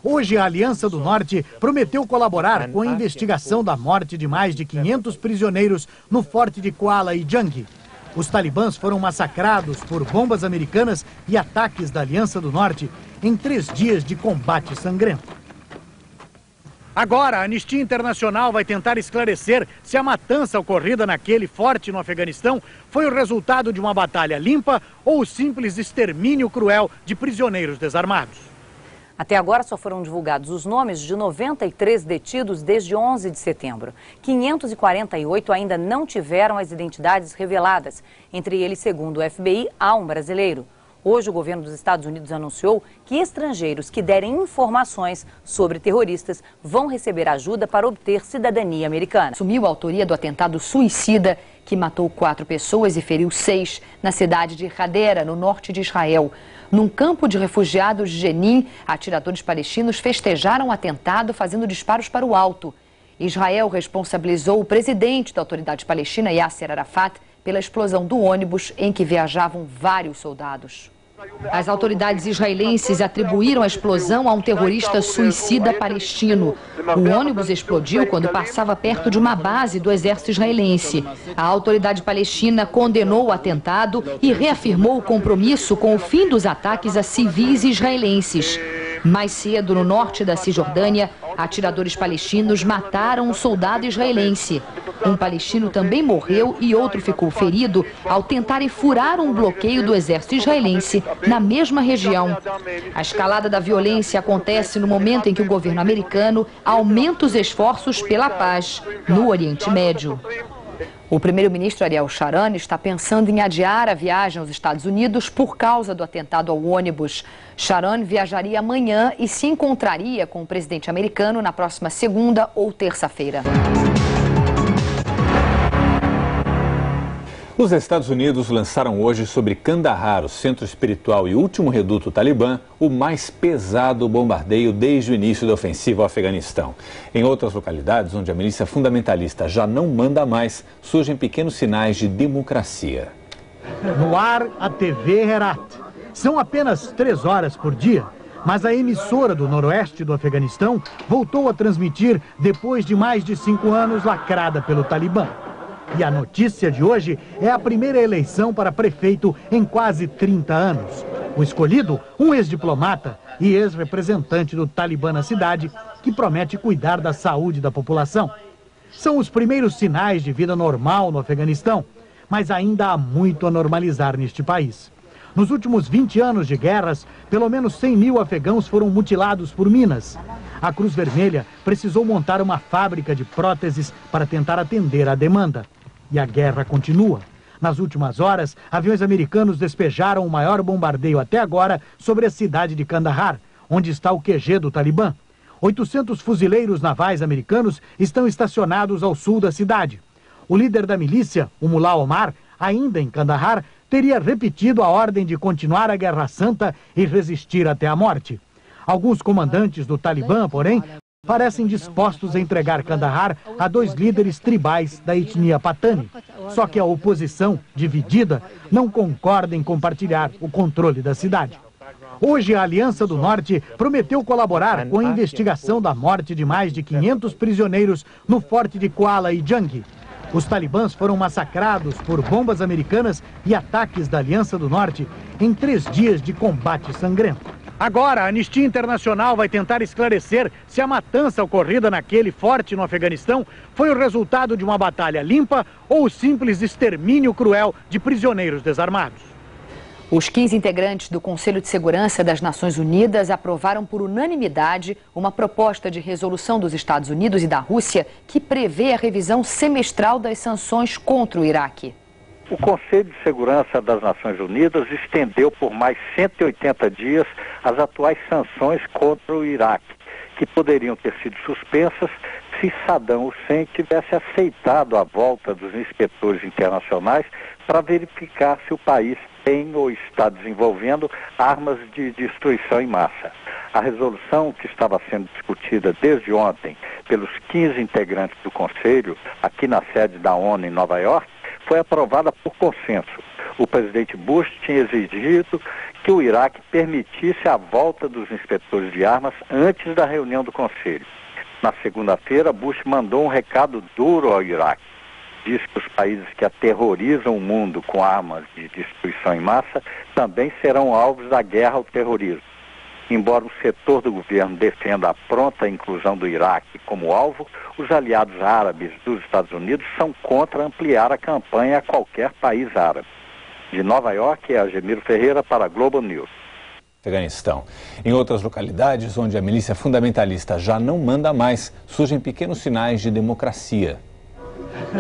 Hoje, a Aliança do Norte prometeu colaborar com a investigação da morte de mais de 500 prisioneiros no forte de Kuala e Jang. Os talibãs foram massacrados por bombas americanas e ataques da Aliança do Norte em 3 dias de combate sangrento. Agora, a Anistia Internacional vai tentar esclarecer se a matança ocorrida naquele forte no Afeganistão foi o resultado de uma batalha limpa ou o simples extermínio cruel de prisioneiros desarmados. Até agora só foram divulgados os nomes de 93 detidos desde 11 de setembro. 548 ainda não tiveram as identidades reveladas. Entre eles, segundo o FBI, há um brasileiro. Hoje, o governo dos Estados Unidos anunciou que estrangeiros que derem informações sobre terroristas vão receber ajuda para obter cidadania americana. Assumiu a autoria do atentado suicida que matou 4 pessoas e feriu 6 na cidade de Hadera, no norte de Israel. Num campo de refugiados de Jenin, atiradores palestinos festejaram o atentado fazendo disparos para o alto. Israel responsabilizou o presidente da autoridade palestina, Yasser Arafat, pela explosão do ônibus em que viajavam vários soldados. As autoridades israelenses atribuíram a explosão a um terrorista suicida palestino. O ônibus explodiu quando passava perto de uma base do exército israelense. A autoridade palestina condenou o atentado e reafirmou o compromisso com o fim dos ataques a civis israelenses. Mais cedo, no norte da Cisjordânia, atiradores palestinos mataram um soldado israelense. Um palestino também morreu e outro ficou ferido ao tentarem furar um bloqueio do exército israelense na mesma região. A escalada da violência acontece no momento em que o governo americano aumenta os esforços pela paz no Oriente Médio. O primeiro-ministro Ariel Sharon está pensando em adiar a viagem aos Estados Unidos por causa do atentado ao ônibus. Sharon viajaria amanhã e se encontraria com o presidente americano na próxima segunda ou terça-feira. Os Estados Unidos lançaram hoje sobre Kandahar, o centro espiritual e último reduto talibã, o mais pesado bombardeio desde o início da ofensiva ao Afeganistão. Em outras localidades, onde a milícia fundamentalista já não manda mais, surgem pequenos sinais de democracia. No ar, a TV Herat. São apenas 3 horas por dia, mas a emissora do noroeste do Afeganistão voltou a transmitir depois de mais de 5 anos lacrada pelo Talibã. E a notícia de hoje é a primeira eleição para prefeito em quase 30 anos. O escolhido, um ex-diplomata e ex-representante do Talibã na cidade, que promete cuidar da saúde da população. São os primeiros sinais de vida normal no Afeganistão, mas ainda há muito a normalizar neste país. Nos últimos 20 anos de guerras, pelo menos 100 mil afegãos foram mutilados por minas. A Cruz Vermelha precisou montar uma fábrica de próteses para tentar atender à demanda. E a guerra continua. Nas últimas horas, aviões americanos despejaram o maior bombardeio até agora sobre a cidade de Kandahar, onde está o QG do Talibã. 800 fuzileiros navais americanos estão estacionados ao sul da cidade. O líder da milícia, o Mullah Omar, ainda em Kandahar, teria repetido a ordem de continuar a Guerra Santa e resistir até a morte. Alguns comandantes do Talibã, porém, parecem dispostos a entregar Kandahar a 2 líderes tribais da etnia Patani. Só que a oposição, dividida, não concorda em compartilhar o controle da cidade. Hoje, a Aliança do Norte prometeu colaborar com a investigação da morte de mais de 500 prisioneiros no forte de Kuala e Jang. Os talibãs foram massacrados por bombas americanas e ataques da Aliança do Norte em 3 dias de combate sangrento. Agora, a Anistia Internacional vai tentar esclarecer se a matança ocorrida naquele forte no Afeganistão foi o resultado de uma batalha limpa ou o simples extermínio cruel de prisioneiros desarmados. Os 15 integrantes do Conselho de Segurança das Nações Unidas aprovaram por unanimidade uma proposta de resolução dos Estados Unidos e da Rússia que prevê a revisão semestral das sanções contra o Iraque. O Conselho de Segurança das Nações Unidas estendeu por mais 180 dias as atuais sanções contra o Iraque, que poderiam ter sido suspensas se Saddam Hussein tivesse aceitado a volta dos inspetores internacionais para verificar se o país tem ou está desenvolvendo armas de destruição em massa. A resolução, que estava sendo discutida desde ontem pelos 15 integrantes do Conselho, aqui na sede da ONU em Nova York, foi aprovada por consenso. O presidente Bush tinha exigido que o Iraque permitisse a volta dos inspetores de armas antes da reunião do Conselho. Na segunda-feira, Bush mandou um recado duro ao Iraque. Diz que os países que aterrorizam o mundo com armas de destruição em massa também serão alvos da guerra ao terrorismo. Embora o setor do governo defenda a pronta inclusão do Iraque como alvo, os aliados árabes dos Estados Unidos são contra ampliar a campanha a qualquer país árabe. De Nova York, é Agemiro Ferreira para a Globo News. Afeganistão. Em outras localidades onde a milícia fundamentalista já não manda mais, surgem pequenos sinais de democracia.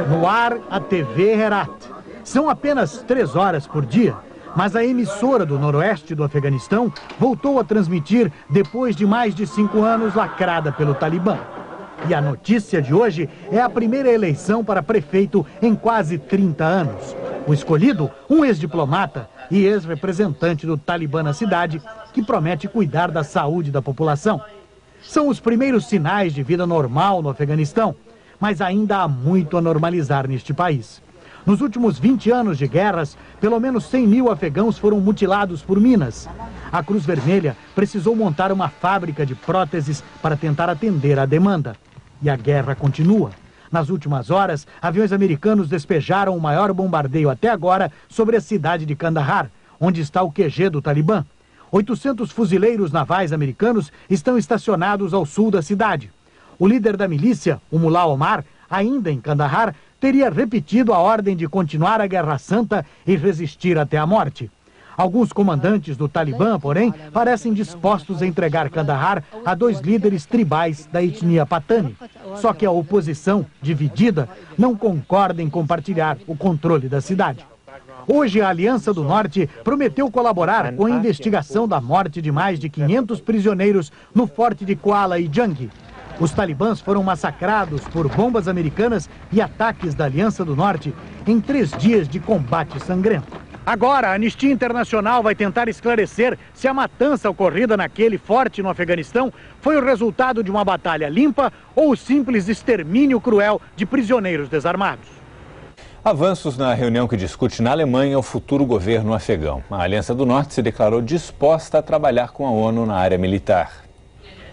No ar, a TV Herat. São apenas 3 horas por dia, mas a emissora do noroeste do Afeganistão voltou a transmitir depois de mais de 5 anos lacrada pelo Talibã. E a notícia de hoje é a primeira eleição para prefeito em quase 30 anos. O escolhido, um ex-diplomata e ex-representante do Talibã na cidade, que promete cuidar da saúde da população. São os primeiros sinais de vida normal no Afeganistão, mas ainda há muito a normalizar neste país. Nos últimos 20 anos de guerras, pelo menos 100 mil afegãos foram mutilados por minas. A Cruz Vermelha precisou montar uma fábrica de próteses para tentar atender à demanda. E a guerra continua. Nas últimas horas, aviões americanos despejaram o maior bombardeio até agora sobre a cidade de Kandahar, onde está o QG do Talibã. 800 fuzileiros navais americanos estão estacionados ao sul da cidade. O líder da milícia, o Mullah Omar, ainda em Kandahar, teria repetido a ordem de continuar a Guerra Santa e resistir até a morte. Alguns comandantes do Talibã, porém, parecem dispostos a entregar Kandahar a 2 líderes tribais da etnia Patani. Só que a oposição, dividida, não concorda em compartilhar o controle da cidade. Hoje, a Aliança do Norte prometeu colaborar com a investigação da morte de mais de 500 prisioneiros no forte de Kuala e Jang. Os talibãs foram massacrados por bombas americanas e ataques da Aliança do Norte em 3 dias de combate sangrento. Agora, a Anistia Internacional vai tentar esclarecer se a matança ocorrida naquele forte no Afeganistão foi o resultado de uma batalha limpa ou o simples extermínio cruel de prisioneiros desarmados. Avanços na reunião que discute na Alemanha o futuro governo afegão. A Aliança do Norte se declarou disposta a trabalhar com a ONU na área militar.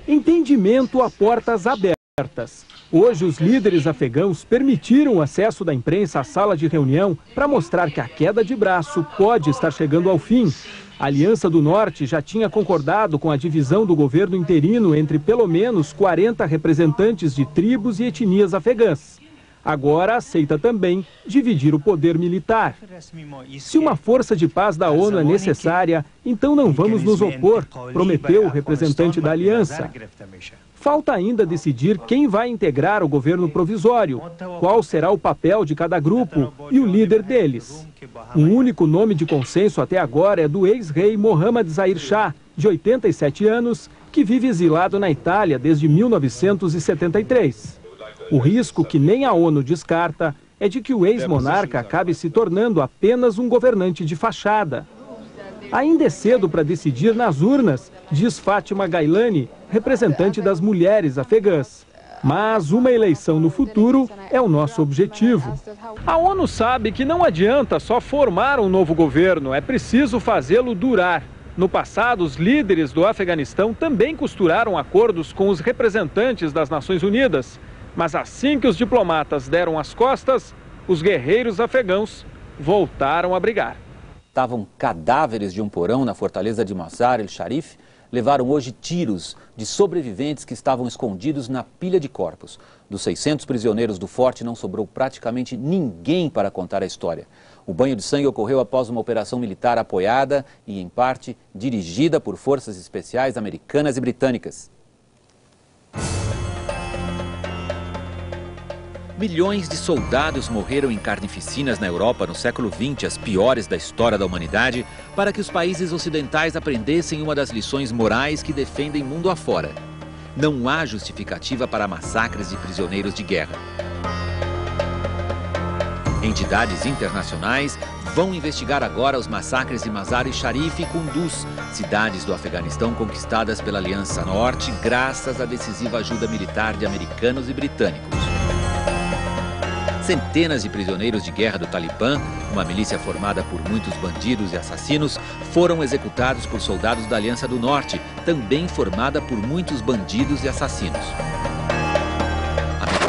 Entendimento a portas abertas. Hoje, os líderes afegãos permitiram o acesso da imprensa à sala de reunião para mostrar que a queda de braço pode estar chegando ao fim. A Aliança do Norte já tinha concordado com a divisão do governo interino entre pelo menos 40 representantes de tribos e etnias afegãs. Agora aceita também dividir o poder militar. Se uma força de paz da ONU é necessária, então não vamos nos opor, prometeu o representante da aliança. Falta ainda decidir quem vai integrar o governo provisório, qual será o papel de cada grupo e o líder deles. O único nome de consenso até agora é do ex-rei Mohammad Zahir Shah, de 87 anos, que vive exilado na Itália desde 1973. O risco que nem a ONU descarta é de que o ex-monarca acabe se tornando apenas um governante de fachada. Ainda é cedo para decidir nas urnas, diz Fátima Gailani, representante das mulheres afegãs. Mas uma eleição no futuro é o nosso objetivo. A ONU sabe que não adianta só formar um novo governo, é preciso fazê-lo durar. No passado, os líderes do Afeganistão também costuraram acordos com os representantes das Nações Unidas. Mas assim que os diplomatas deram as costas, os guerreiros afegãos voltaram a brigar. Estavam cadáveres de um porão na fortaleza de Mazar-e-Sharif, levaram hoje tiros de sobreviventes que estavam escondidos na pilha de corpos. Dos 600 prisioneiros do forte, não sobrou praticamente ninguém para contar a história. O banho de sangue ocorreu após uma operação militar apoiada e, em parte, dirigida por forças especiais americanas e britânicas. Milhões de soldados morreram em carnificinas na Europa no século XX, as piores da história da humanidade, para que os países ocidentais aprendessem uma das lições morais que defendem mundo afora. Não há justificativa para massacres de prisioneiros de guerra. Entidades internacionais vão investigar agora os massacres de Mazar-e-Sharif e Kunduz, cidades do Afeganistão conquistadas pela Aliança Norte graças à decisiva ajuda militar de americanos e britânicos. Centenas de prisioneiros de guerra do Talibã, uma milícia formada por muitos bandidos e assassinos, foram executados por soldados da Aliança do Norte, também formada por muitos bandidos e assassinos.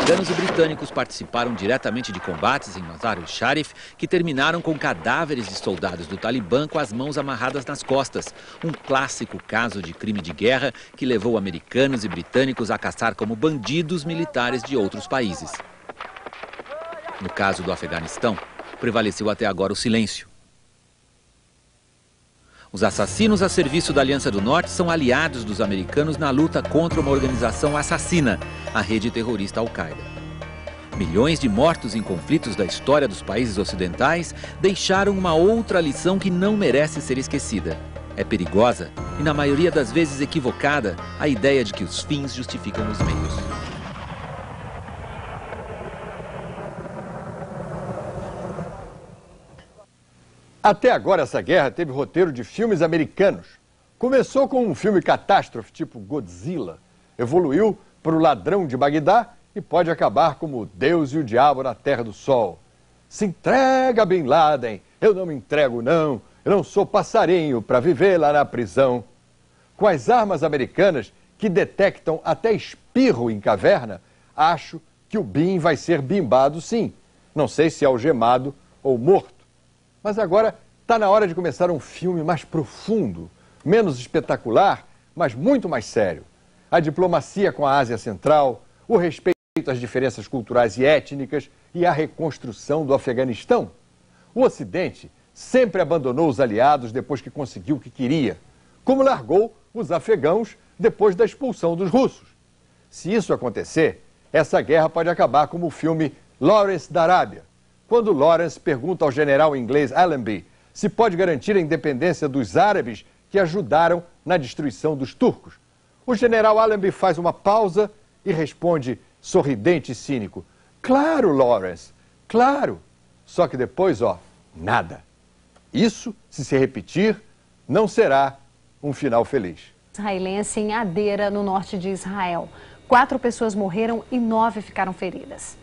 Americanos e britânicos participaram diretamente de combates em Mazar-e-Sharif que terminaram com cadáveres de soldados do Talibã com as mãos amarradas nas costas. Um clássico caso de crime de guerra que levou americanos e britânicos a caçar como bandidos militares de outros países. No caso do Afeganistão, prevaleceu até agora o silêncio. Os assassinos a serviço da Aliança do Norte são aliados dos americanos na luta contra uma organização assassina, a rede terrorista Al-Qaeda. Milhões de mortos em conflitos da história dos países ocidentais deixaram uma outra lição que não merece ser esquecida. É perigosa e, na maioria das vezes, equivocada a ideia de que os fins justificam os meios. Até agora, essa guerra teve roteiro de filmes americanos. Começou com um filme catástrofe tipo Godzilla, evoluiu para o Ladrão de Bagdá e pode acabar como Deus e o Diabo na Terra do Sol. Se entrega, Bin Laden, eu não me entrego não, eu não sou passarinho para viver lá na prisão. Com as armas americanas que detectam até espirro em caverna, acho que o Bin vai ser bimbado sim. Não sei se algemado ou morto. Mas agora está na hora de começar um filme mais profundo, menos espetacular, mas muito mais sério. A diplomacia com a Ásia Central, o respeito às diferenças culturais e étnicas e a reconstrução do Afeganistão. O Ocidente sempre abandonou os aliados depois que conseguiu o que queria, como largou os afegãos depois da expulsão dos russos. Se isso acontecer, essa guerra pode acabar como o filme Lawrence da Arábia, quando Lawrence pergunta ao general inglês Allenby se pode garantir a independência dos árabes que ajudaram na destruição dos turcos. O general Allenby faz uma pausa e responde, sorridente e cínico, claro, Lawrence, claro. Só que depois, nada. Isso, se repetir, não será um final feliz. Israelense em Adeira, no norte de Israel. 4 pessoas morreram e 9 ficaram feridas.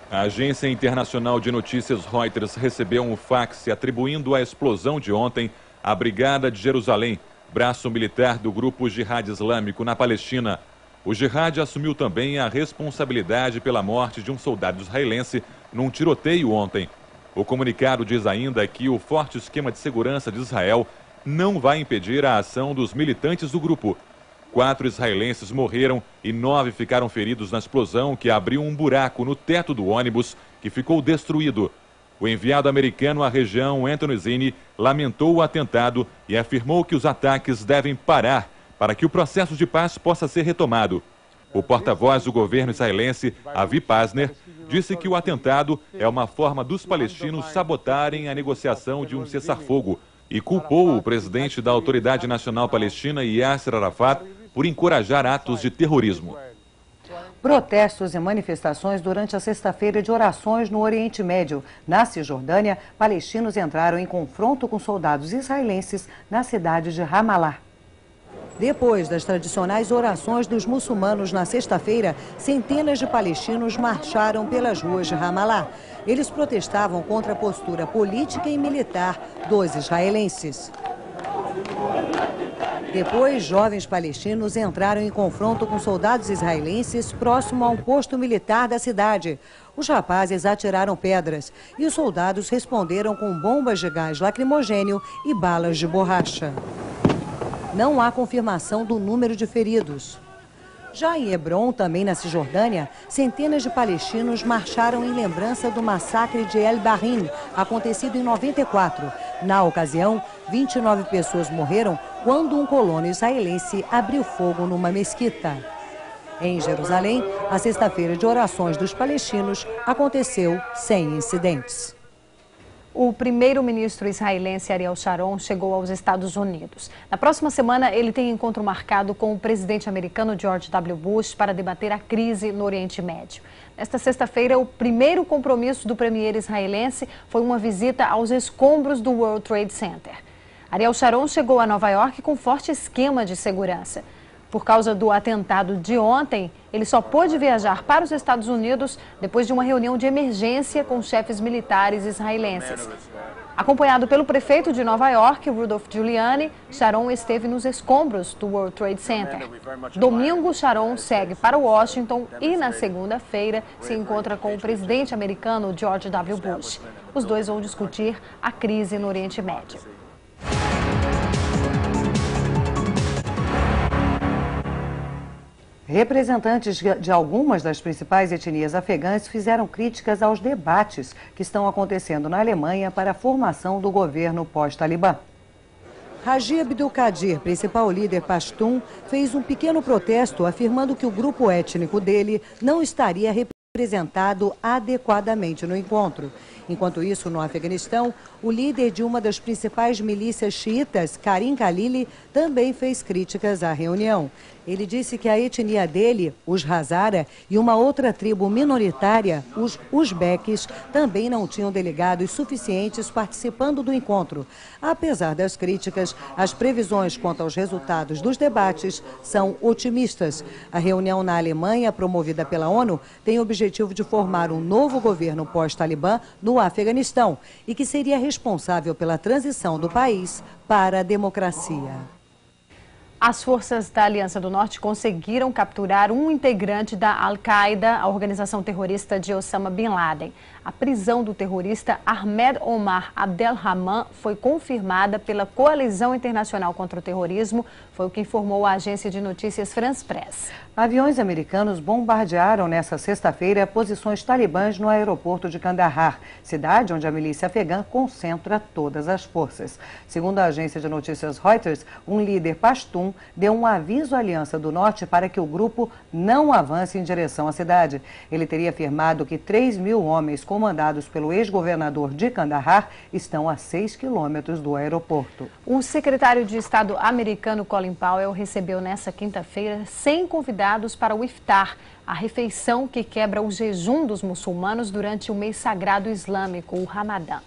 A agência internacional de notícias Reuters recebeu um fax atribuindo a explosão de ontem à Brigada de Jerusalém, braço militar do grupo Jihad Islâmico na Palestina. O Jihad assumiu também a responsabilidade pela morte de um soldado israelense num tiroteio ontem. O comunicado diz ainda que o forte esquema de segurança de Israel não vai impedir a ação dos militantes do grupo. 4 israelenses morreram e 9 ficaram feridos na explosão que abriu um buraco no teto do ônibus que ficou destruído. O enviado americano à região, Anthony Zinni, lamentou o atentado e afirmou que os ataques devem parar para que o processo de paz possa ser retomado. O porta-voz do governo israelense, Avi Pazner, disse que o atentado é uma forma dos palestinos sabotarem a negociação de um cessar-fogo e culpou o presidente da Autoridade Nacional Palestina, Yasser Arafat, por encorajar atos de terrorismo. Protestos e manifestações durante a sexta-feira de orações no Oriente Médio. Na Cisjordânia, palestinos entraram em confronto com soldados israelenses na cidade de Ramallah. Depois das tradicionais orações dos muçulmanos na sexta-feira, centenas de palestinos marcharam pelas ruas de Ramallah. Eles protestavam contra a postura política e militar dos israelenses. Depois, jovens palestinos entraram em confronto com soldados israelenses próximo a um posto militar da cidade. Os rapazes atiraram pedras e os soldados responderam com bombas de gás lacrimogênio e balas de borracha. Não há confirmação do número de feridos. Já em Hebron, também na Cisjordânia, centenas de palestinos marcharam em lembrança do massacre de El Bahrim, acontecido em 94. Na ocasião, 29 pessoas morreram quando um colono israelense abriu fogo numa mesquita. Em Jerusalém, a sexta-feira de orações dos palestinos aconteceu sem incidentes. O primeiro-ministro israelense Ariel Sharon chegou aos Estados Unidos. Na próxima semana, ele tem encontro marcado com o presidente americano George W. Bush para debater a crise no Oriente Médio. Nesta sexta-feira, o primeiro compromisso do premier israelense foi uma visita aos escombros do World Trade Center. Ariel Sharon chegou a Nova York com forte esquema de segurança. Por causa do atentado de ontem, ele só pôde viajar para os Estados Unidos depois de uma reunião de emergência com chefes militares israelenses. Acompanhado pelo prefeito de Nova York, Rudolph Giuliani, Sharon esteve nos escombros do World Trade Center. Domingo, Sharon segue para Washington e, na segunda-feira, se encontra com o presidente americano George W. Bush. Os dois vão discutir a crise no Oriente Médio. Representantes de algumas das principais etnias afegãs fizeram críticas aos debates que estão acontecendo na Alemanha para a formação do governo pós-Talibã. Raji Abdulkadir, principal líder pashtun, fez um pequeno protesto afirmando que o grupo étnico dele não estaria representado adequadamente no encontro. Enquanto isso, no Afeganistão, o líder de uma das principais milícias xiitas, Karim Khalili, também fez críticas à reunião. Ele disse que a etnia dele, os Hazara, e uma outra tribo minoritária, os Uzbeques, também não tinham delegados suficientes participando do encontro. Apesar das críticas, as previsões quanto aos resultados dos debates são otimistas. A reunião na Alemanha, promovida pela ONU, tem o objetivo de formar um novo governo pós-Talibã no Afeganistão e que seria responsável pela transição do país para a democracia. As forças da Aliança do Norte conseguiram capturar um integrante da Al-Qaeda, a organização terrorista de Osama Bin Laden. A prisão do terrorista Ahmed Omar Abdelrahman foi confirmada pela Coalizão Internacional contra o Terrorismo, foi o que informou a agência de notícias France Press. Aviões americanos bombardearam nesta sexta-feira posições talibãs no aeroporto de Kandahar, cidade onde a milícia afegã concentra todas as forças. Segundo a agência de notícias Reuters, um líder pashtun deu um aviso à Aliança do Norte para que o grupo não avance em direção à cidade. Ele teria afirmado que 3.000 homens comandados pelo ex-governador de Kandahar estão a 6 quilômetros do aeroporto. O secretário de Estado americano Colin Powell recebeu nesta quinta-feira 100 convidados para o Iftar, a refeição que quebra o jejum dos muçulmanos durante o mês sagrado islâmico, o Ramadã.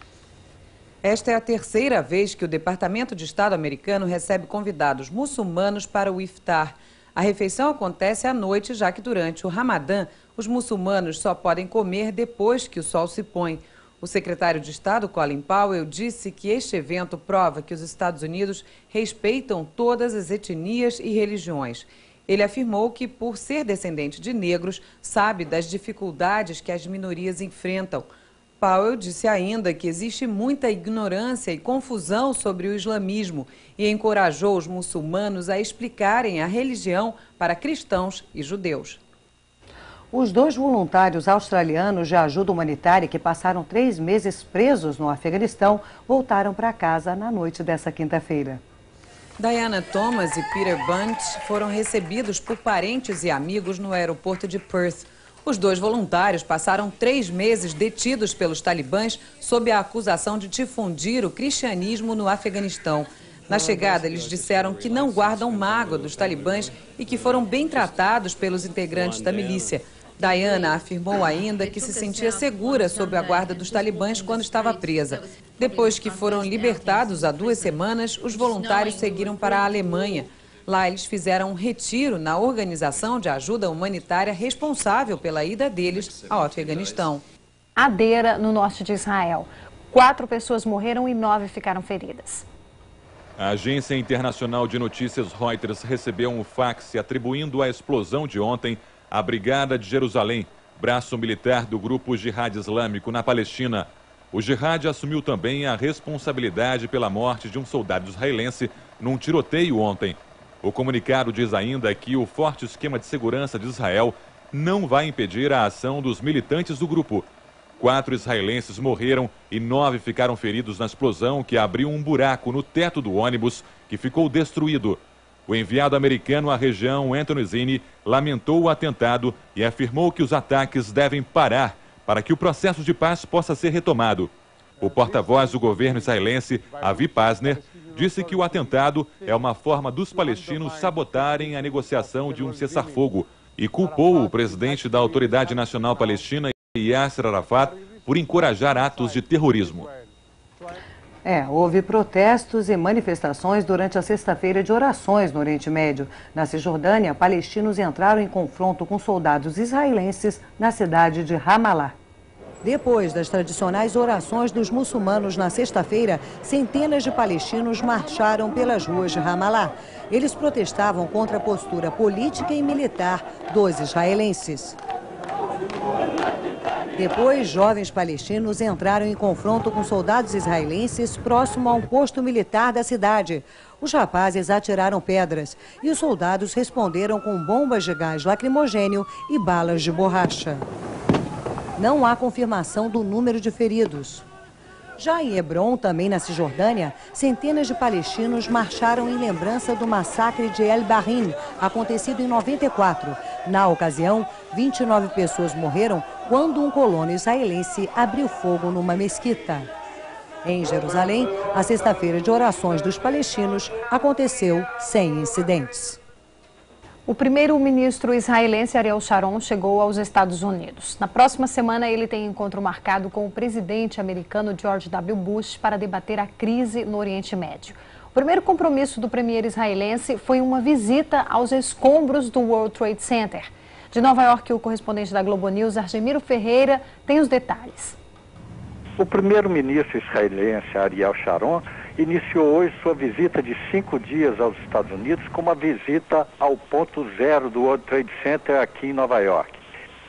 Esta é a terceira vez que o Departamento de Estado americano recebe convidados muçulmanos para o Iftar. A refeição acontece à noite, já que durante o Ramadã, os muçulmanos só podem comer depois que o sol se põe. O secretário de Estado, Colin Powell, disse que este evento prova que os Estados Unidos respeitam todas as etnias e religiões. Ele afirmou que, por ser descendente de negros, sabe das dificuldades que as minorias enfrentam. Powell disse ainda que existe muita ignorância e confusão sobre o islamismo e encorajou os muçulmanos a explicarem a religião para cristãos e judeus. Os 2 voluntários australianos de ajuda humanitária que passaram 3 meses presos no Afeganistão voltaram para casa na noite dessa quinta-feira. Diana Thomas e Peter Bunt foram recebidos por parentes e amigos no aeroporto de Perth. Os 2 voluntários passaram 3 meses detidos pelos talibãs sob a acusação de difundir o cristianismo no Afeganistão. Na chegada, eles disseram que não guardam mágoa dos talibãs e que foram bem tratados pelos integrantes da milícia. Diana afirmou ainda que se sentia segura sob a guarda dos talibãs quando estava presa. Depois que foram libertados há 2 semanas, os voluntários seguiram para a Alemanha. Lá eles fizeram um retiro na organização de ajuda humanitária responsável pela ida deles ao Afeganistão. Adeira, no norte de Israel. 4 pessoas morreram e 9 ficaram feridas. A agência internacional de notícias Reuters recebeu um fax atribuindo a explosão de ontem à Brigada de Jerusalém, braço militar do grupo Jihad Islâmico na Palestina. O Jihad assumiu também a responsabilidade pela morte de um soldado israelense num tiroteio ontem. O comunicado diz ainda que o forte esquema de segurança de Israel não vai impedir a ação dos militantes do grupo. 4 israelenses morreram e 9 ficaram feridos na explosão que abriu um buraco no teto do ônibus que ficou destruído. O enviado americano à região, Anthony Zinni, lamentou o atentado e afirmou que os ataques devem parar para que o processo de paz possa ser retomado. O porta-voz do governo israelense, Avi Pazner, disse que o atentado é uma forma dos palestinos sabotarem a negociação de um cessar-fogo e culpou o presidente da Autoridade Nacional Palestina, Yasser Arafat, por encorajar atos de terrorismo. Houve protestos e manifestações durante a sexta-feira de orações no Oriente Médio. Na Cisjordânia, palestinos entraram em confronto com soldados israelenses na cidade de Ramallah. Depois das tradicionais orações dos muçulmanos na sexta-feira, centenas de palestinos marcharam pelas ruas de Ramallah. Eles protestavam contra a postura política e militar dos israelenses. Depois, jovens palestinos entraram em confronto com soldados israelenses próximo a um posto militar da cidade. Os rapazes atiraram pedras e os soldados responderam com bombas de gás lacrimogênio e balas de borracha. Não há confirmação do número de feridos. Já em Hebron, também na Cisjordânia, centenas de palestinos marcharam em lembrança do massacre de El Bahrim, acontecido em 94. Na ocasião, 29 pessoas morreram quando um colono israelense abriu fogo numa mesquita. Em Jerusalém, a sexta-feira de orações dos palestinos aconteceu sem incidentes. O primeiro-ministro israelense Ariel Sharon chegou aos Estados Unidos. Na próxima semana, ele tem encontro marcado com o presidente americano George W. Bush para debater a crise no Oriente Médio. O primeiro compromisso do premier israelense foi uma visita aos escombros do World Trade Center. De Nova York, o correspondente da Globo News, Argemiro Ferreira, tem os detalhes. O primeiro-ministro israelense Ariel Sharon iniciou hoje sua visita de 5 dias aos Estados Unidos com uma visita ao ponto zero do World Trade Center aqui em Nova York.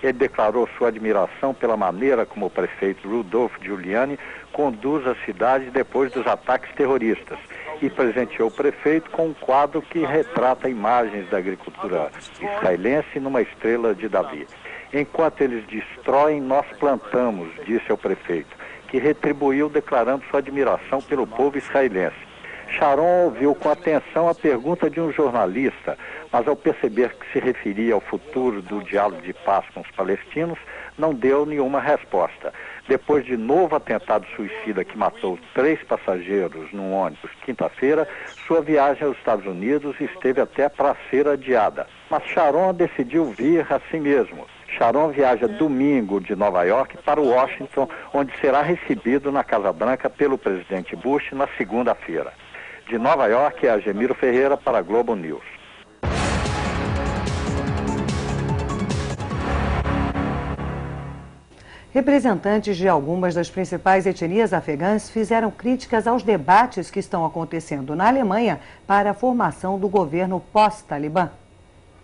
Ele declarou sua admiração pela maneira como o prefeito Rudolph Giuliani conduz a cidade depois dos ataques terroristas e presenteou o prefeito com um quadro que retrata imagens da agricultura israelense numa estrela de Davi. Enquanto eles destroem, nós plantamos, disse ao prefeito, que retribuiu declarando sua admiração pelo povo israelense. Sharon ouviu com atenção a pergunta de um jornalista, mas ao perceber que se referia ao futuro do diálogo de paz com os palestinos, não deu nenhuma resposta. Depois de novo atentado suicida que matou 3 passageiros num ônibus quinta-feira, sua viagem aos Estados Unidos esteve até para ser adiada. Mas Sharon decidiu vir assim mesmo. Sharon viaja domingo de Nova York para Washington, onde será recebido na Casa Branca pelo presidente Bush na segunda-feira. De Nova York, é Argemiro Ferreira para a Globo News. Representantes de algumas das principais etnias afegãs fizeram críticas aos debates que estão acontecendo na Alemanha para a formação do governo pós-Talibã.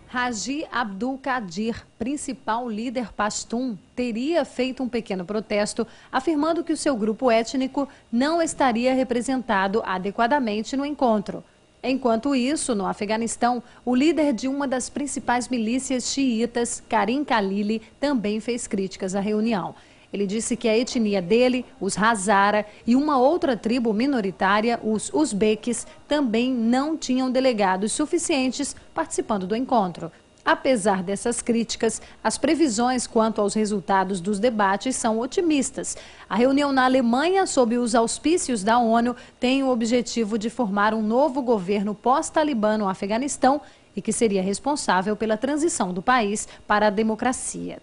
Raji Abdul Qadir, principal líder pashtun, teria feito um pequeno protesto, afirmando que o seu grupo étnico não estaria representado adequadamente no encontro. Enquanto isso, no Afeganistão, o líder de uma das principais milícias xiitas, Karim Khalili, também fez críticas à reunião. Ele disse que a etnia dele, os Hazara, e uma outra tribo minoritária, os Uzbeques, também não tinham delegados suficientes participando do encontro. Apesar dessas críticas, as previsões quanto aos resultados dos debates são otimistas. A reunião na Alemanha, sob os auspícios da ONU, tem o objetivo de formar um novo governo pós-Talibã no Afeganistão e que seria responsável pela transição do país para a democracia.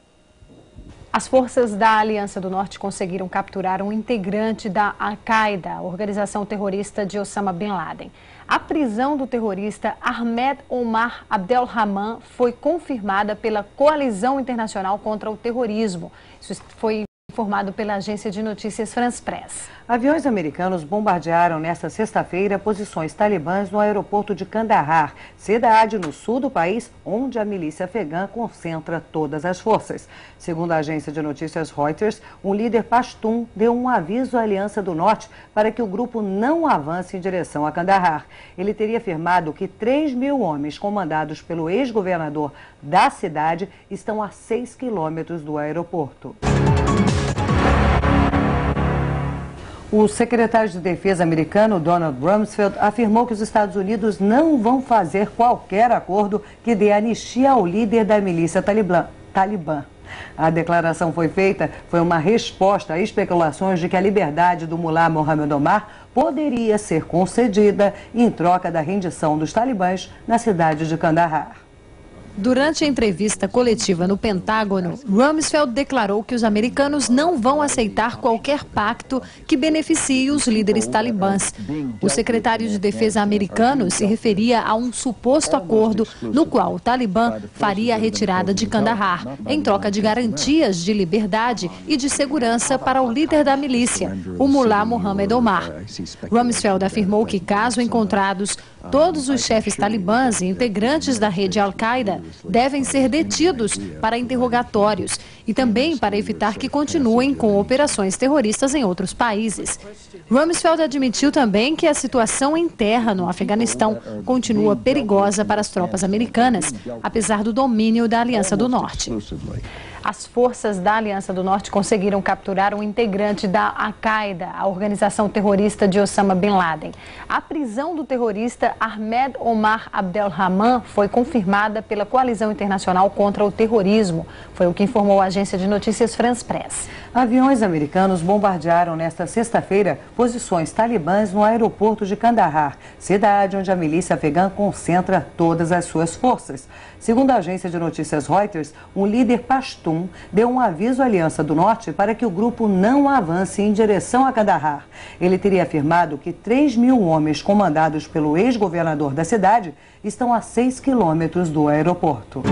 As forças da Aliança do Norte conseguiram capturar um integrante da Al-Qaeda, a organização terrorista de Osama Bin Laden. A prisão do terrorista Ahmed Omar Abdelrahman foi confirmada pela Coalizão Internacional contra o Terrorismo. Isso foi informado pela agência de notícias France Press. Aviões americanos bombardearam nesta sexta-feira posições talibãs no aeroporto de Kandahar, cidade no sul do país, onde a milícia afegã concentra todas as forças. Segundo a agência de notícias Reuters, um líder pashtun deu um aviso à Aliança do Norte para que o grupo não avance em direção a Kandahar. Ele teria afirmado que 3.000 homens comandados pelo ex-governador da cidade estão a 6 quilômetros do aeroporto. O secretário de Defesa americano, Donald Rumsfeld, afirmou que os Estados Unidos não vão fazer qualquer acordo que dê anistia ao líder da milícia talibã. A declaração foi uma resposta a especulações de que a liberdade do mulá Mohamed Omar poderia ser concedida em troca da rendição dos talibãs na cidade de Kandahar. Durante a entrevista coletiva no Pentágono, Rumsfeld declarou que os americanos não vão aceitar qualquer pacto que beneficie os líderes talibãs. O secretário de Defesa americano se referia a um suposto acordo no qual o Talibã faria a retirada de Kandahar, em troca de garantias de liberdade e de segurança para o líder da milícia, o Mullah Mohammed Omar. Rumsfeld afirmou que, caso encontrados, todos os chefes talibãs e integrantes da rede Al-Qaeda devem ser detidos para interrogatórios e também para evitar que continuem com operações terroristas em outros países. Rumsfeld admitiu também que a situação em terra no Afeganistão continua perigosa para as tropas americanas, apesar do domínio da Aliança do Norte. As forças da Aliança do Norte conseguiram capturar um integrante da Al-Qaeda, a organização terrorista de Osama Bin Laden. A prisão do terrorista Ahmed Omar Abdelrahman foi confirmada pela Coalizão Internacional contra o Terrorismo. Foi o que informou a agência de notícias France Press. Aviões americanos bombardearam nesta sexta-feira posições talibãs no aeroporto de Kandahar, cidade onde a milícia afegã concentra todas as suas forças. Segundo a agência de notícias Reuters, um líder pashtun deu um aviso à Aliança do Norte para que o grupo não avance em direção a Kandahar. Ele teria afirmado que 3.000 homens comandados pelo ex-governador da cidade estão a 6 quilômetros do aeroporto.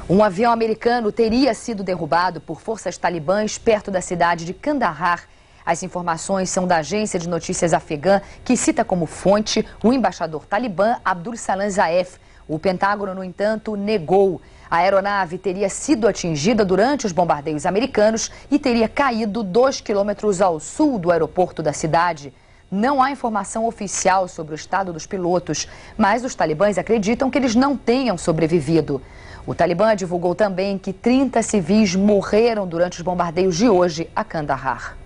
Um avião americano teria sido derrubado por forças talibãs perto da cidade de Kandahar. As informações são da agência de notícias afegã, que cita como fonte o embaixador talibã Abdul Salam Zaev. O Pentágono, no entanto, negou. A aeronave teria sido atingida durante os bombardeios americanos e teria caído 2 quilômetros ao sul do aeroporto da cidade. Não há informação oficial sobre o estado dos pilotos, mas os talibãs acreditam que eles não tenham sobrevivido. O Talibã divulgou também que 30 civis morreram durante os bombardeios de hoje a Kandahar.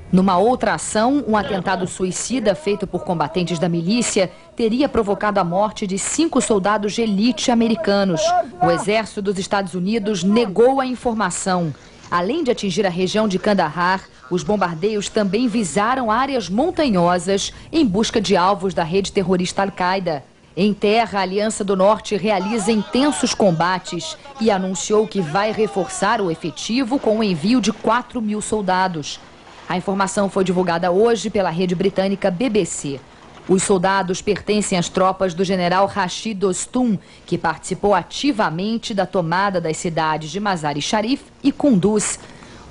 Numa outra ação, um atentado suicida feito por combatentes da milícia teria provocado a morte de 5 soldados de elite americanos. O exército dos Estados Unidos negou a informação. Além de atingir a região de Kandahar, os bombardeios também visaram áreas montanhosas em busca de alvos da rede terrorista Al-Qaeda. Em terra, a Aliança do Norte realiza intensos combates e anunciou que vai reforçar o efetivo com o envio de 4.000 soldados. A informação foi divulgada hoje pela rede britânica BBC. Os soldados pertencem às tropas do general Rashid Dostum, que participou ativamente da tomada das cidades de Mazar-e-Sharif e Kunduz.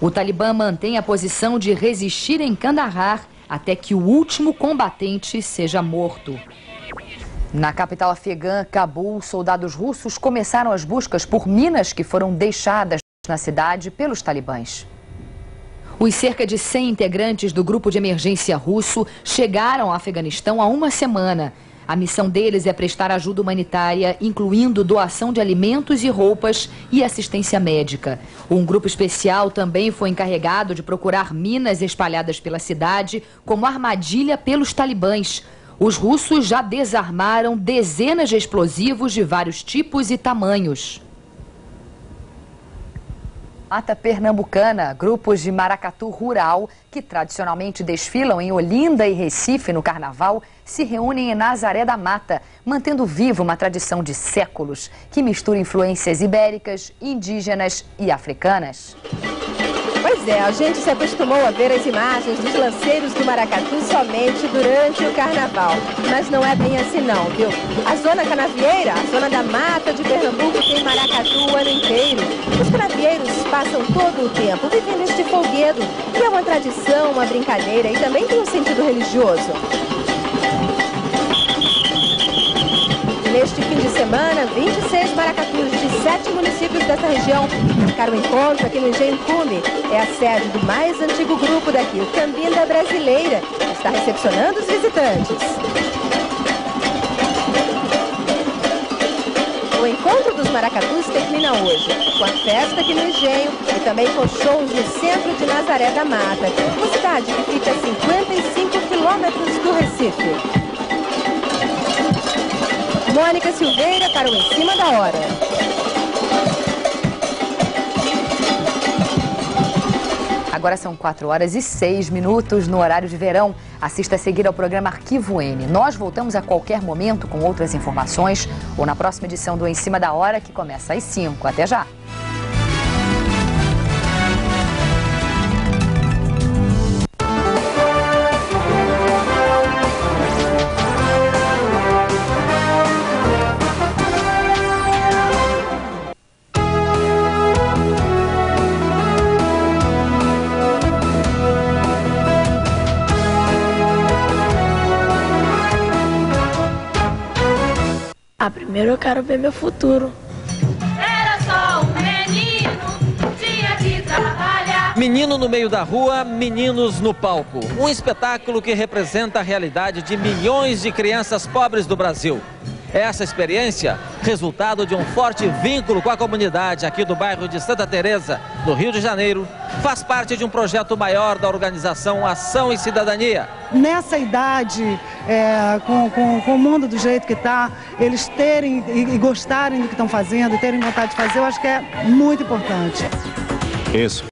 O Talibã mantém a posição de resistir em Kandahar até que o último combatente seja morto. Na capital afegã, Cabul, soldados russos começaram as buscas por minas que foram deixadas na cidade pelos talibãs. Os cerca de 100 integrantes do grupo de emergência russo chegaram ao Afeganistão há uma semana. A missão deles é prestar ajuda humanitária, incluindo doação de alimentos e roupas e assistência médica. Um grupo especial também foi encarregado de procurar minas espalhadas pela cidade como armadilha pelos talibãs. Os russos já desarmaram dezenas de explosivos de vários tipos e tamanhos. Mata Pernambucana, grupos de maracatu rural que tradicionalmente desfilam em Olinda e Recife no Carnaval se reúnem em Nazaré da Mata, mantendo viva uma tradição de séculos que mistura influências ibéricas, indígenas e africanas. Pois é, a gente se acostumou a ver as imagens dos lanceiros do maracatu somente durante o carnaval. Mas não é bem assim não, viu? A zona canavieira, a zona da mata de Pernambuco, tem maracatu o ano inteiro. Os canavieiros passam todo o tempo vivendo este folguedo, que é uma tradição, uma brincadeira e também tem um sentido religioso. Neste fim de semana, 26 maracatus de 7 municípios dessa região marcaram o encontro aqui no Engenho Cume. É a sede do mais antigo grupo daqui, o Cambinda Brasileira, que está recepcionando os visitantes. O encontro dos maracatus termina hoje, com a festa aqui no Engenho e também com shows no centro de Nazaré da Mata, uma cidade que fica a 55 quilômetros do Recife. Mônica Silveira para o Em Cima da Hora. Agora são 4 horas e 6 minutos no horário de verão. Assista a seguir ao programa Arquivo N. Nós voltamos a qualquer momento com outras informações ou na próxima edição do Em Cima da Hora, que começa às 5. Até já! Primeiro eu quero ver meu futuro. Era só um menino, tinha que trabalhar. Menino no meio da rua, meninos no palco. Um espetáculo que representa a realidade de milhões de crianças pobres do Brasil. Essa experiência, resultado de um forte vínculo com a comunidade aqui do bairro de Santa Teresa, no Rio de Janeiro, faz parte de um projeto maior da organização Ação e Cidadania. Nessa idade, com o mundo do jeito que está, eles terem e gostarem do que estão fazendo, terem vontade de fazer, eu acho que é muito importante. Isso.